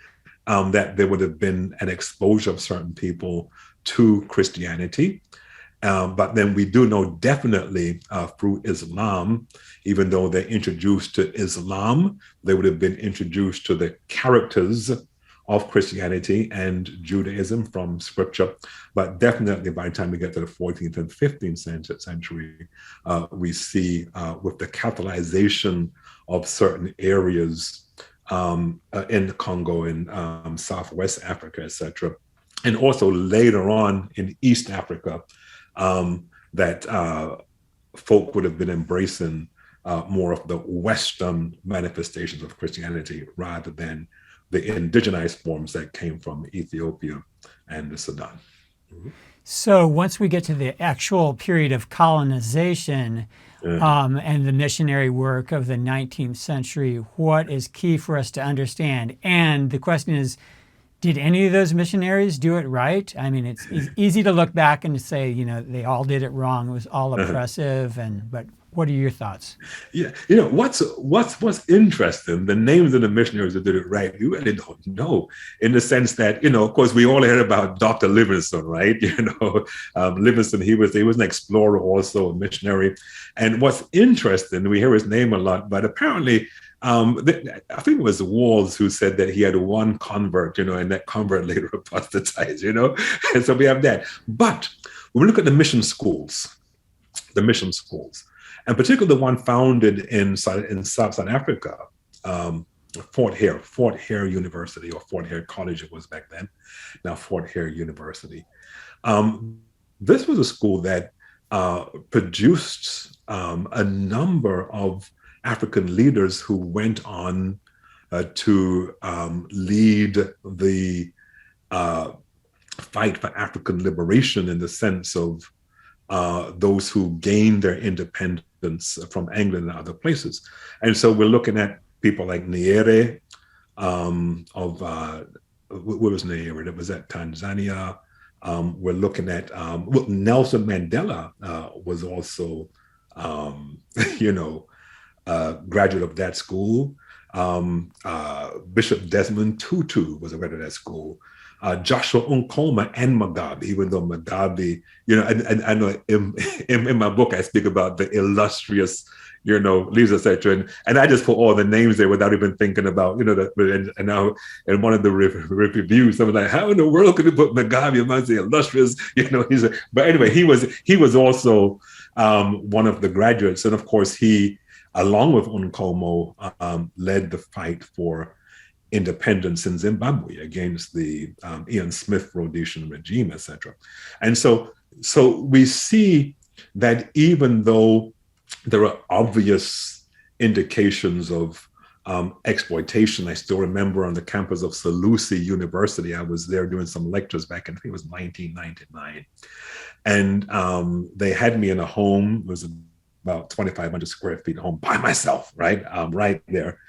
that there would have been an exposure of certain people to Christianity. But then we do know definitely through Islam, even though they're introduced to Islam, they would have been introduced to the characters of Christianity and Judaism from scripture. But definitely by the time we get to the 14th and 15th century, we see with the Catholicization of certain areas in the Congo, in Southwest Africa, etc. And also later on in East Africa, that folk would have been embracing more of the Western manifestations of Christianity rather than the indigenized forms that came from Ethiopia and the Sudan. Mm-hmm. So once we get to the actual period of colonization and the missionary work of the 19th century, what is key for us to understand? And the question is, did any of those missionaries do it right? I mean, it's easy to look back and to say, they all did it wrong. It was all oppressive, but what are your thoughts? Yeah, what's interesting, the names of the missionaries that did it right, you really don't know, in the sense that, of course, we all heard about Dr. Livingstone, right? Livingstone, he was an explorer, also a missionary. And what's interesting, we hear his name a lot, but apparently, I think it was Walls who said that he had one convert, and that convert later apostatized, and so we have that. But when we look at the mission schools, and particularly the one founded in South Africa, Fort Hare University, or Fort Hare College it was back then, now Fort Hare University. This was a school that produced a number of African leaders who went on to lead the fight for African liberation, in the sense of those who gained their independence from England and other places. And so we're looking at people like Nyerere what was Nyerere? That was at Tanzania. We're looking at Nelson Mandela was also, graduate of that school. Bishop Desmond Tutu was a graduate of that school. Joshua Nkrumah and Mugabe, even though Mugabe, and I know in my book I speak about the illustrious, leaders, etc. And I just put all the names there without even thinking about, and now in one of the reviews, someone like, how in the world could you put Mugabe amongst the illustrious, but anyway, he was also one of the graduates. And of course, he, along with Nkrumah, led the fight for independence in Zimbabwe against the Ian Smith Rhodesian regime, etc. And so we see that even though there are obvious indications of exploitation, I still remember on the campus of Salusi University, I was there doing some lectures back in, I think it was 1999. And they had me in a home. It was about 2,500 square feet home by myself, right? Right there.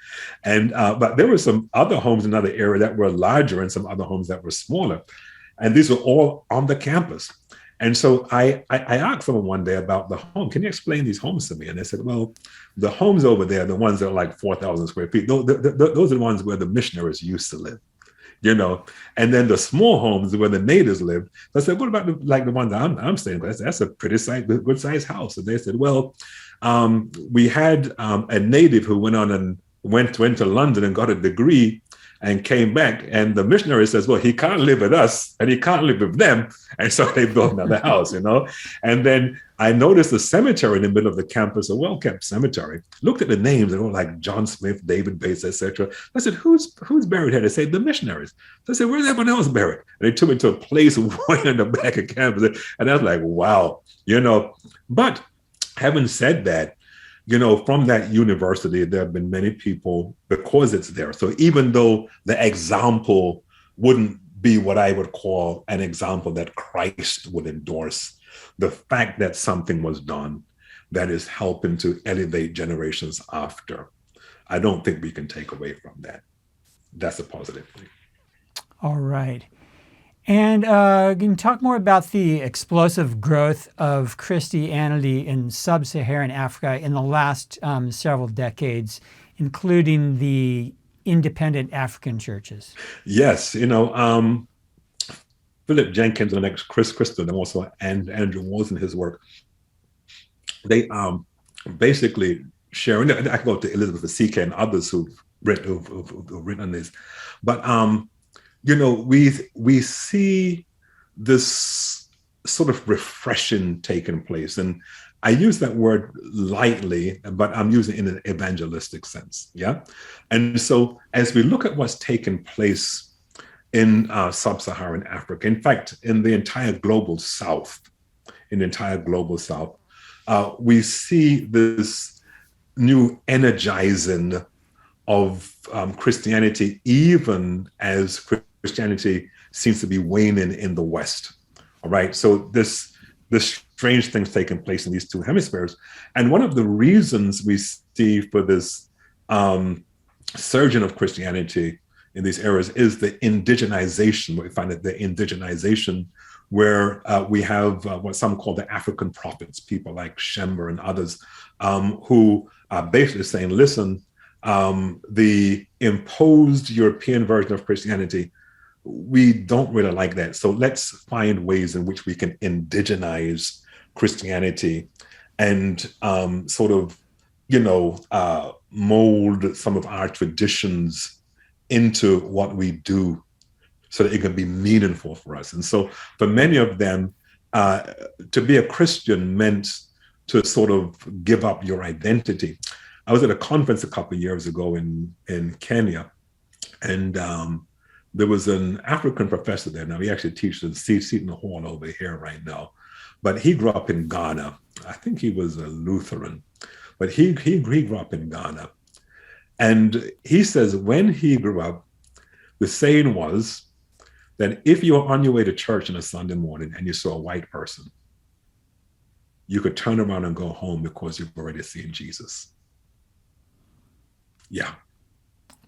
And, but there were some other homes in another area that were larger and some other homes that were smaller. And these were all on the campus. And so I asked someone one day about the home. Can you explain these homes to me? And they said, well, the homes over there, the ones that are like 4,000 square feet, those are the ones where the missionaries used to live. and then the small homes where the natives lived. So I said, what about the ones I'm staying? That's a pretty good sized house. And they said, well, we had a native who went to London and got a degree and came back, and the missionary says, well, he can't live with us and he can't live with them, and so they built another house. And then I noticed the cemetery in the middle of the campus, a well-kept cemetery. Looked at the names, and like John Smith, David Bates, etc. I said, who's buried here? They said, the missionaries. So I said, where's everyone else buried? And they took me to a place way in the back of campus, and I was like, wow, But having said that, from that university, there have been many people, because it's there. So even though the example wouldn't be what I would call an example that Christ would endorse, the fact that something was done that is helping to elevate generations after, I don't think we can take away from that. That's a positive thing. All right. And can you talk more about the explosive growth of Christianity in sub-Saharan Africa in the last several decades, including the independent African churches? Yes, Philip Jenkins and next Chris Christen, and also Andrew Walls in his work, they basically sharing. I can go to Elizabeth C.K. and others who've written on this, but we see this sort of refreshing taking place. And I use that word lightly, but I'm using it in an evangelistic sense. Yeah. And so as we look at what's taking place in sub-Saharan Africa, in fact, in the entire global South, we see this new energizing of Christianity, even as Christianity seems to be waning in the West. All right. So this strange things taking place in these two hemispheres. And one of the reasons we see for this surging of Christianity in these areas is the indigenization. We find that the indigenization where we have what some call the African prophets, people like Shember and others, who are basically saying, listen, the imposed European version of Christianity, we don't really like that. So let's find ways in which we can indigenize Christianity and sort of, mold some of our traditions into what we do so that it can be meaningful for us. And so for many of them, to be a Christian meant to sort of give up your identity. I was at a conference a couple of years ago in Kenya, and there was an African professor there. Now he actually teaches in Seton Hall over here right now, but he grew up in Ghana. I think he was a Lutheran, but he grew up in Ghana. And he says when he grew up, the saying was that if you were on your way to church on a Sunday morning and you saw a white person, you could turn around and go home because you've already seen Jesus. Yeah.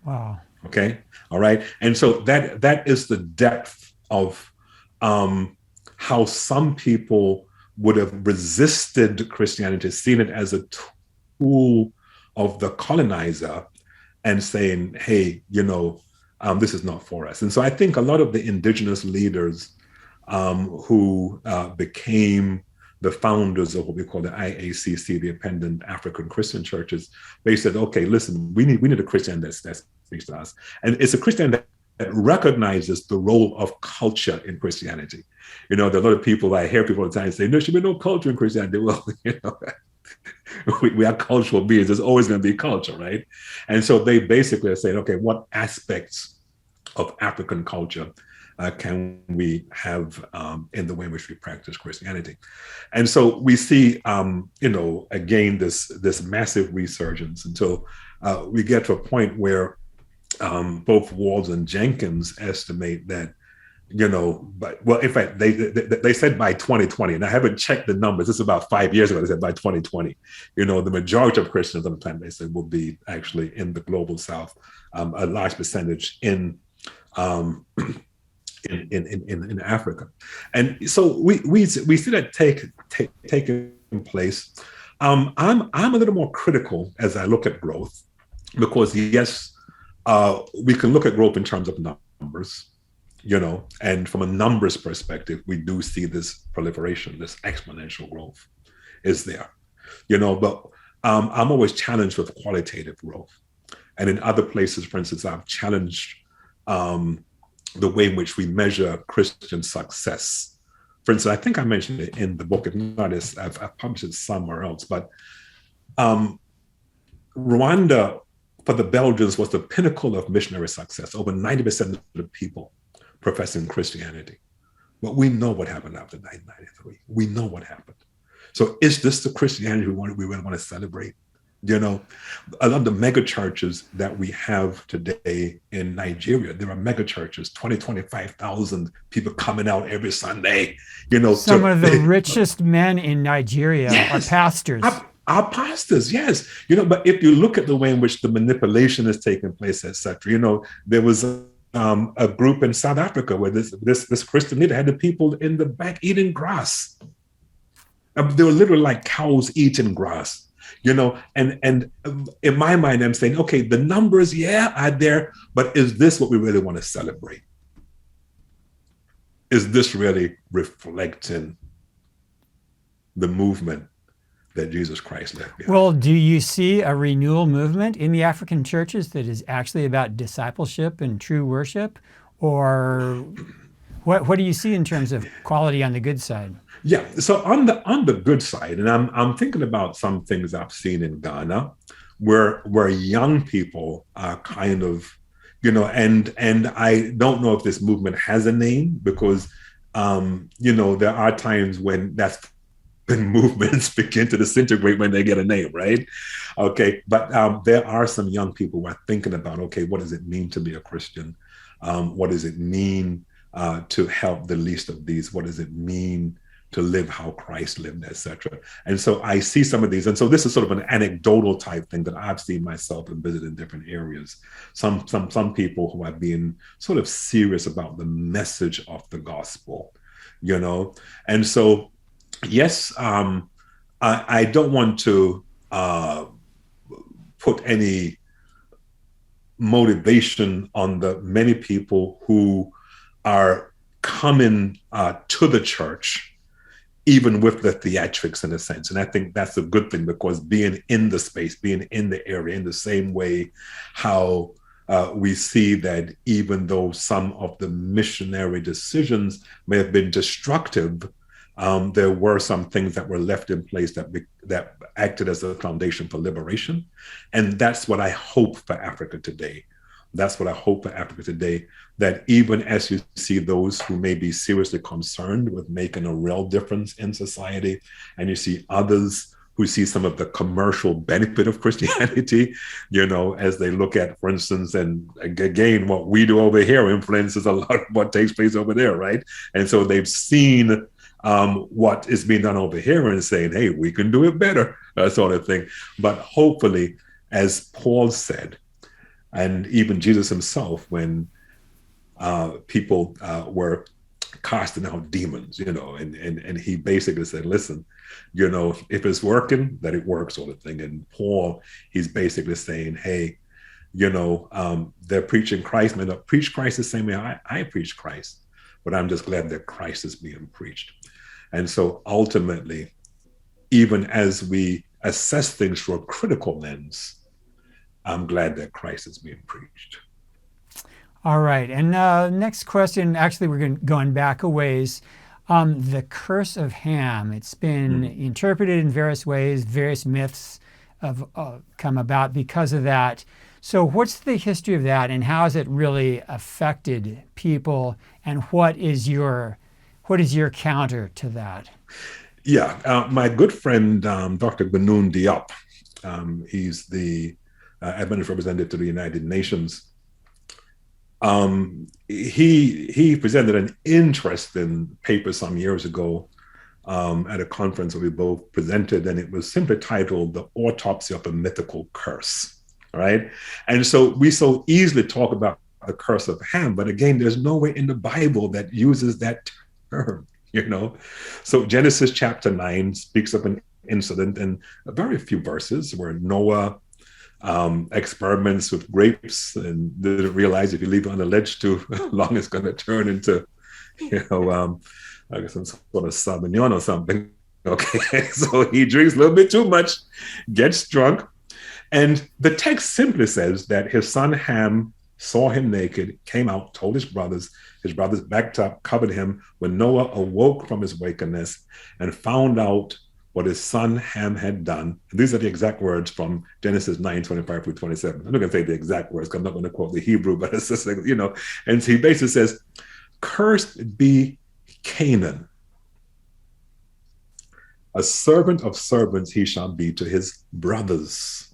Wow. Okay. All right. And so that is the depth of how some people would have resisted Christianity, seen it as a tool of the colonizer and saying, hey, this is not for us. And so I think a lot of the indigenous leaders who became the founders of what we call the IACC, the Independent African Christian Churches, they said, okay, listen, we need a Christian that speaks to us. And it's a Christian that recognizes the role of culture in Christianity. There are a lot of people, I hear people all the time say, there should be no culture in Christianity. Well, we are cultural beings. There's always going to be culture, right? And so they basically are saying, okay, what aspects of African culture can we have in the way in which we practice Christianity? And so we see, again, this massive resurgence until we get to a point where both Walls and Jenkins estimate that, in fact, they said by 2020, and I haven't checked the numbers. This is about 5 years ago. They said by 2020, the majority of Christians on the planet, they said, will be actually in the global South, a large percentage in Africa. And so we see that taking place. I'm a little more critical as I look at growth, because yes, we can look at growth in terms of numbers. numbers, and from a numbers perspective, we do see this proliferation, this exponential growth is there, but I'm always challenged with qualitative growth. And in other places, for instance, I've challenged the way in which we measure Christian success. For instance, I think I mentioned it in the book. If not, I've published it somewhere else. But Rwanda, for the Belgians, was the pinnacle of missionary success. Over 90% of the people professing Christianity. But we know what happened after 1993. We know what happened. So is this the Christianity we really want to celebrate? A lot of the mega churches that we have today in Nigeria, there are mega churches, 25,000 people coming out every Sunday. Some of the richest men in Nigeria are pastors. Our pastors, yes. But if you look at the way in which the manipulation is taking place, etc., there was a group in South Africa where this Christian leader had the people in the back eating grass. They were literally like cows eating grass. And in my mind, I'm saying, okay, the numbers, are there, but is this what we really want to celebrate? Is this really reflecting the movement that Jesus Christ left behind? Well, do you see a renewal movement in the African churches that is actually about discipleship and true worship? Or what do you see in terms of quality on the good side? Yeah, so on the good side, and I'm thinking about some things I've seen in Ghana, where young people are kind of, and I don't know if this movement has a name because, there are times when movements begin to disintegrate when they get a name, right? Okay, but there are some young people who are thinking about, okay, what does it mean to be a Christian? What does it mean to help the least of these? What does it mean to live how Christ lived, etc. And so I see some of these. And so this is sort of an anecdotal type thing that I've seen myself and visited in different areas. Some people who are being sort of serious about the message of the gospel, And so, yes, I don't want to put any motivation on the many people who are coming to the church, even with the theatrics in a sense. And I think that's a good thing, because being in the space, being in the area, in the same way how we see that even though some of the missionary decisions may have been destructive, there were some things that were left in place that acted as a foundation for liberation. And that's what I hope for Africa today. That's what I hope for Africa today, that even as you see those who may be seriously concerned with making a real difference in society, and you see others who see some of the commercial benefit of Christianity, as they look at, for instance, and again, what we do over here influences a lot of what takes place over there, right? And so they've seen what is being done over here and saying, hey, we can do it better, that sort of thing. But hopefully, as Paul said, and even Jesus himself, when people were casting out demons, and he basically said, listen, if it's working, that it works, sort of thing. And Paul, he's basically saying, hey, they're preaching Christ, may not preach Christ the same way I preach Christ, but I'm just glad that Christ is being preached. And so ultimately, even as we assess things through a critical lens, I'm glad that Christ is being preached. All right. And next question, actually, we're going back a ways. The curse of Ham, it's been interpreted in various ways. Various myths have come about because of that. So what's the history of that, and how has it really affected people, and what is your counter to that? Yeah, my good friend, Dr. Benoon Diop, he's the Adventist representative to the United Nations. He presented an interesting paper some years ago at a conference where we both presented, and it was simply titled "The Autopsy of a Mythical Curse." Right, and so we so easily talk about the curse of Ham, but again, there's no way in the Bible that uses that term. So Genesis chapter 9 speaks of an incident in a very few verses where Noah experiments with grapes and didn't realize if you leave it on the ledge too long, it's going to turn into, I guess some sort of Sauvignon or something. Okay, so he drinks a little bit too much, gets drunk, and the text simply says that his son Ham saw him naked, came out, told his brothers backed up, covered him. When Noah awoke from his wakenness and found out what his son Ham had done. And these are the exact words from Genesis 9:25 through 27. I'm not going to say the exact words, because I'm not going to quote the Hebrew, but it's just like, and he basically says, "Cursed be Canaan. A servant of servants he shall be to his brothers.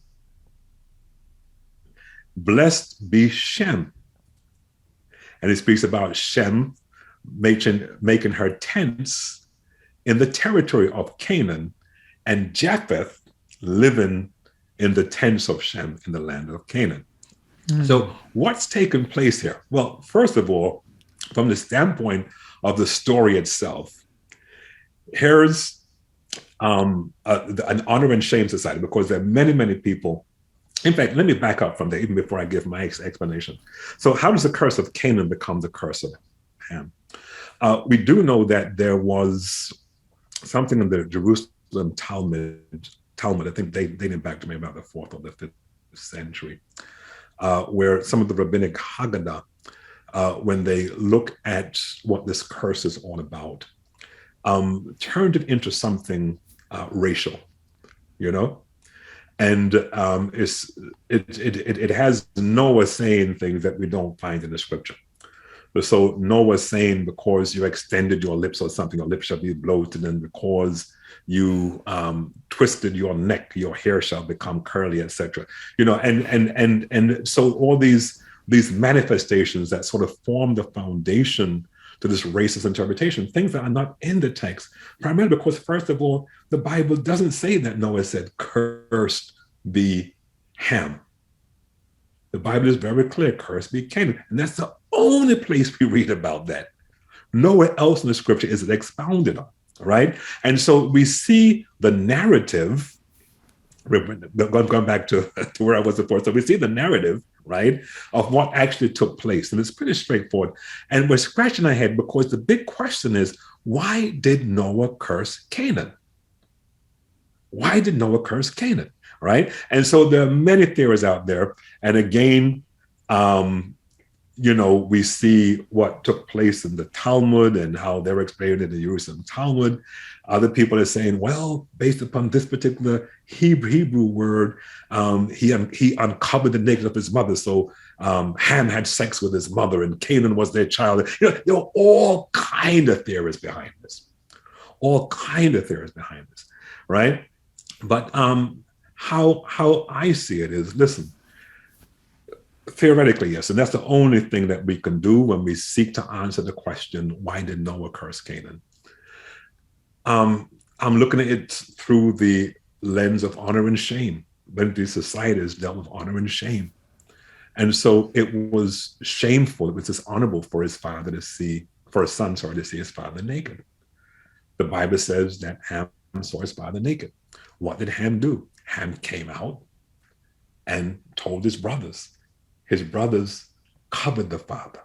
Blessed be Shem." And he speaks about Shem making her tents in the territory of Canaan, and Japheth living in the tents of Shem in the land of Canaan. So what's taken place here? Well, first of all, from the standpoint of the story itself, here's an honor and shame society, because there are many, many people. In fact, let me back up from there, even before I give my explanation. So how does the curse of Canaan become the curse of Ham? We do know that there was something in the Jerusalem Talmud, I think dating back to maybe about the 4th or the 5th century, where some of the rabbinic Haggadah, when they look at what this curse is all about, turned it into something racial, and it has Noah saying things that we don't find in the scripture. So Noah saying, because you extended your lips or something, your lips shall be bloated, and because you twisted your neck, your hair shall become curly, etc. And so all these manifestations that sort of form the foundation to this racist interpretation, things that are not in the text, primarily because, first of all, the Bible doesn't say that Noah said, "Cursed be Ham." The Bible is very clear, "Cursed be Canaan." And that's the only place we read about that. Nowhere else in the scripture is it expounded on, right? And so we see the narrative, going back to where I was before. So we see the narrative, right, of what actually took place. And it's pretty straightforward. And we're scratching our head because the big question is, why did Noah curse Canaan? Why did Noah curse Canaan, right? And so there are many theories out there. And again, we see what took place in the Talmud and how they're explained in the Jerusalem Talmud. Other people are saying, well, based upon this particular Hebrew word, he uncovered the nakedness of his mother. So Ham had sex with his mother and Canaan was their child. There are all kind of theories behind this. Right? But how I see it is, listen, theoretically, yes, and that's the only thing that we can do when we seek to answer the question, why did Noah curse Canaan? I'm looking at it through the lens of honor and shame. When these societies dealt with honor and shame. And so it was shameful, it was dishonorable for his son to see his father naked. The Bible says that Ham saw his father naked. What did Ham do? Ham came out and told his brothers. His brothers covered the father,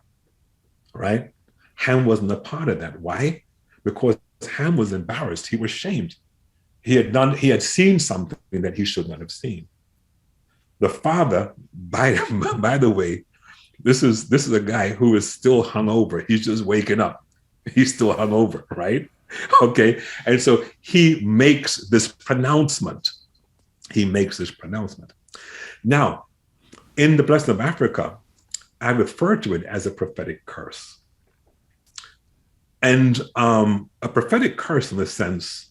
right? Ham wasn't a part of that. Why? Because Ham was embarrassed. He was shamed. He had seen something that he should not have seen. The father, by the way, this is a guy who is still hungover. He's just waking up. He's still hungover, right? Okay. And so he makes this pronouncement. Now, in the Blessing of Africa, I refer to it as a prophetic curse. And a prophetic curse in the sense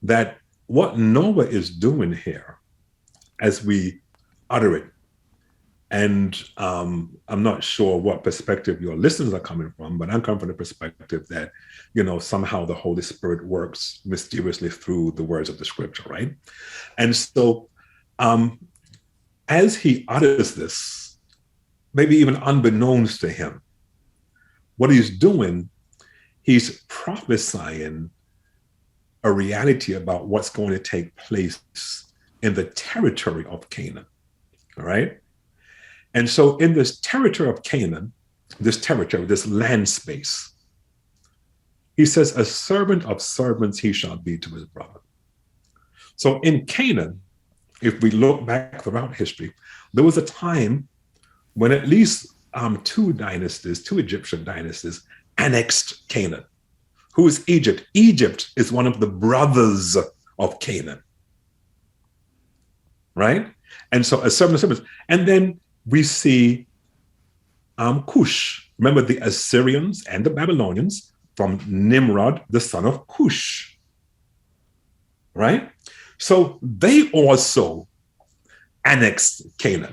that what Noah is doing here, as we utter it, and I'm not sure what perspective your listeners are coming from, but I'm coming from the perspective that, somehow the Holy Spirit works mysteriously through the words of the scripture, right? And so as he utters this, maybe even unbeknownst to him, what he's doing, he's prophesying a reality about what's going to take place in the territory of Canaan. All right. And so in this territory of Canaan, this territory, this land space, he says, a servant of servants he shall be to his brother. So in Canaan, if we look back throughout history, there was a time when at least two Egyptian dynasties annexed Canaan. Who is Egypt? Egypt is one of the brothers of Canaan, right? And so a servant of servants. And then we see Cush. Remember the Assyrians and the Babylonians from Nimrod, the son of Cush, right? So they also annexed Canaan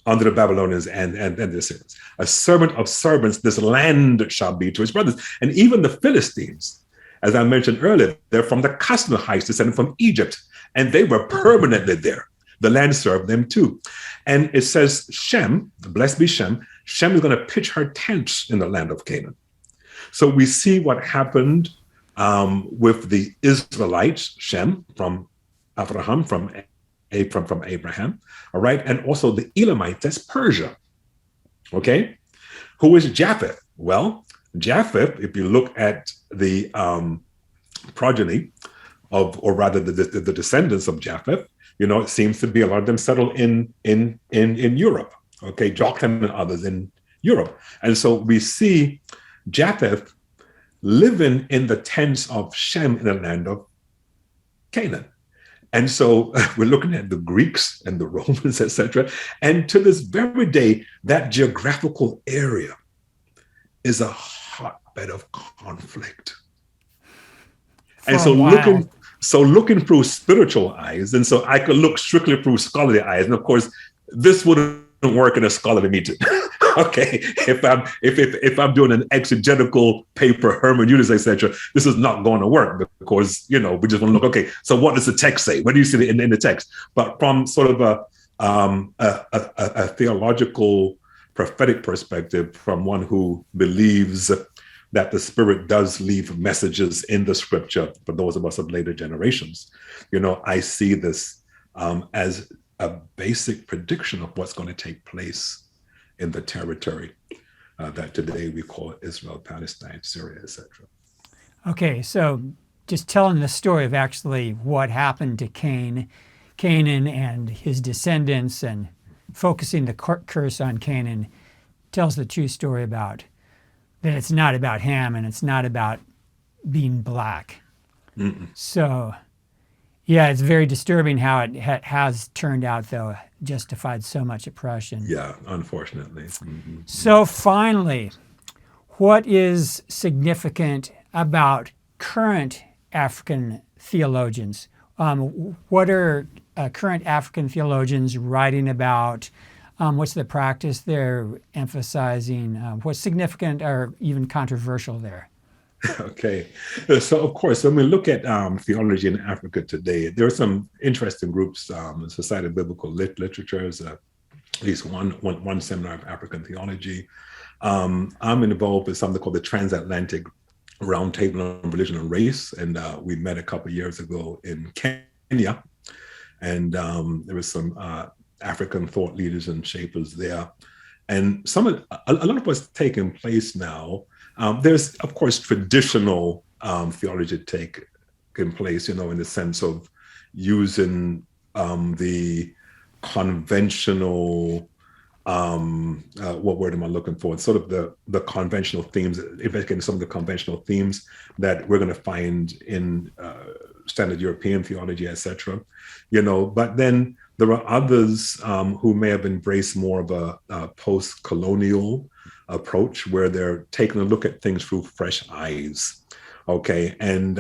under the Babylonians and the Assyrians. A servant of servants, this land shall be to his brothers. And even the Philistines, as I mentioned earlier, they're from the Cusnahites, descended from Egypt, and they were permanently there. The land served them too. And it says Shem, blessed be Shem, Shem is going to pitch her tents in the land of Canaan. So we see what happened with the Israelites, Shem, from Abraham, from Abraham, all right? And also the Elamites, that's Persia, okay? Who is Japheth? Well, Japheth, if you look at the progeny of, or rather the descendants of Japheth, it seems to be a lot of them settled in Europe, okay? Joktan and others in Europe. And so we see Japheth living in the tents of Shem in the land of Canaan. And so we're looking at the Greeks and the Romans, etc. And to this very day, that geographical area is a hotbed of conflict. And so looking through spiritual eyes, and so I could look strictly through scholarly eyes. And of course, this wouldn't work in a scholarly meeting. Okay, if I'm doing an exegetical paper, hermeneutics, etc., this is not going to work because we just want to look. Okay, so what does the text say? What do you see in the text? But from sort of a theological, prophetic perspective, from one who believes that the Spirit does leave messages in the Scripture for those of us of later generations, I see this as a basic prediction of what's going to take place in the territory that today we call Israel, Palestine, Syria, etc. Okay, so just telling the story of actually what happened to Canaan and his descendants and focusing the curse on Canaan tells the true story about that it's not about Ham and it's not about being black. Mm-mm. So, yeah, it's very disturbing how it has turned out, though, justified so much oppression. Yeah, unfortunately. Mm-hmm. So finally, what is significant about current African theologians? What are current African theologians writing about? What's the practice they're emphasizing? What's significant or even controversial there? Okay. So, of course, when we look at theology in Africa today, there are some interesting groups, the Society of Biblical Literatures, at least one seminar of African theology. I'm involved with something called the Transatlantic Roundtable on Religion and Race, and we met a couple of years ago in Kenya, and there was some African thought leaders and shapers there. And a lot of what's taking place now, there's, of course, traditional theology taking place, in the sense of using the conventional, what word am I looking for? It's sort of the conventional themes, investigating some of the conventional themes that we're going to find in standard European theology, etc. But then there are others who may have embraced more of a post-colonial approach where they're taking a look at things through fresh eyes, okay? And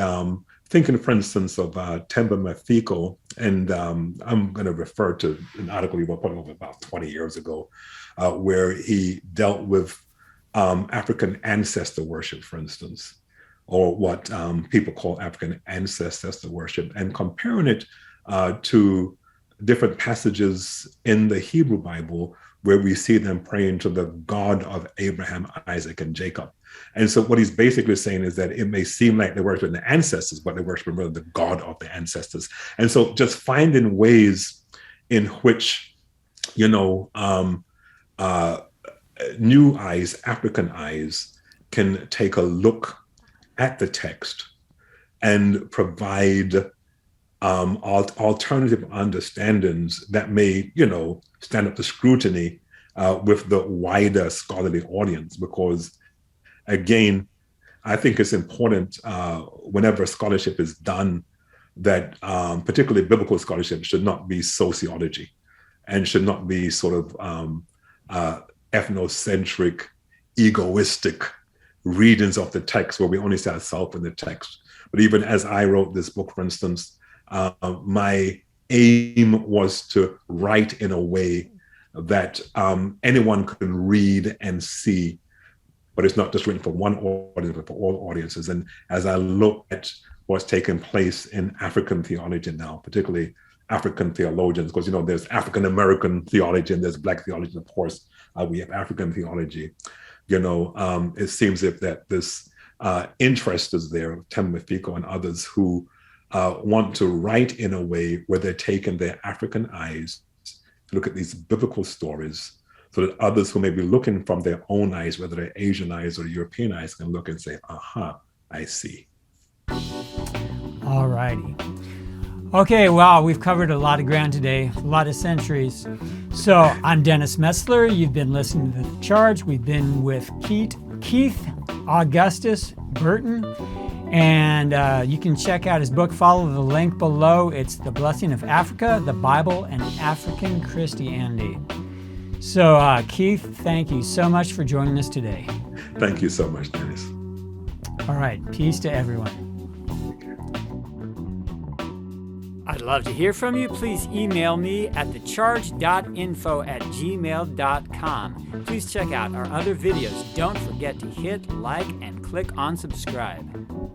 thinking, for instance, of Temba Mathiko, and I'm going to refer to an article he wrote probably about 20 years ago, where he dealt with African ancestor worship, for instance, or what people call African ancestor worship, and comparing it to different passages in the Hebrew Bible where we see them praying to the God of Abraham, Isaac, and Jacob. And so what he's basically saying is that it may seem like they're worshiping the ancestors, but they're worshiping really the God of the ancestors. And so just finding ways in which you know, new eyes, African eyes, can take a look at the text and provide alternative understandings that may, you know, stand up to scrutiny with the wider scholarly audience. Because, again, I think it's important whenever scholarship is done that particularly biblical scholarship should not be sociology and should not be sort of ethnocentric, egoistic readings of the text where we only see ourselves in the text. But even as I wrote this book, for instance, my aim was to write in a way that anyone can read and see, but it's not just written for one audience, but for all audiences. And as I look at what's taking place in African theology now, particularly African theologians, because, you know, there's African-American theology and there's Black theology, and of course, we have African theology. You know, it seems if that this interest is there, Tim Mafiko and others who want to write in a way where they're taking their African eyes to look at these biblical stories so that others who may be looking from their own eyes, whether they're Asian eyes or European eyes, can look and say, aha, I see. All righty. Okay, wow, we've covered a lot of ground today, a lot of centuries. So I'm Dennis Metzler. You've been listening to The Charge. We've been with Keith Augustus Burton. And you can check out his book. Follow the link below. It's The Blessing of Africa, the Bible and African Christianity. So Keith, thank you so much for joining us today. Thank you so much, Dennis. All right, peace to everyone. I'd love to hear from you. Please email me at thecharge.info@gmail.com. Please check out our other videos. Don't forget to hit like and click on subscribe.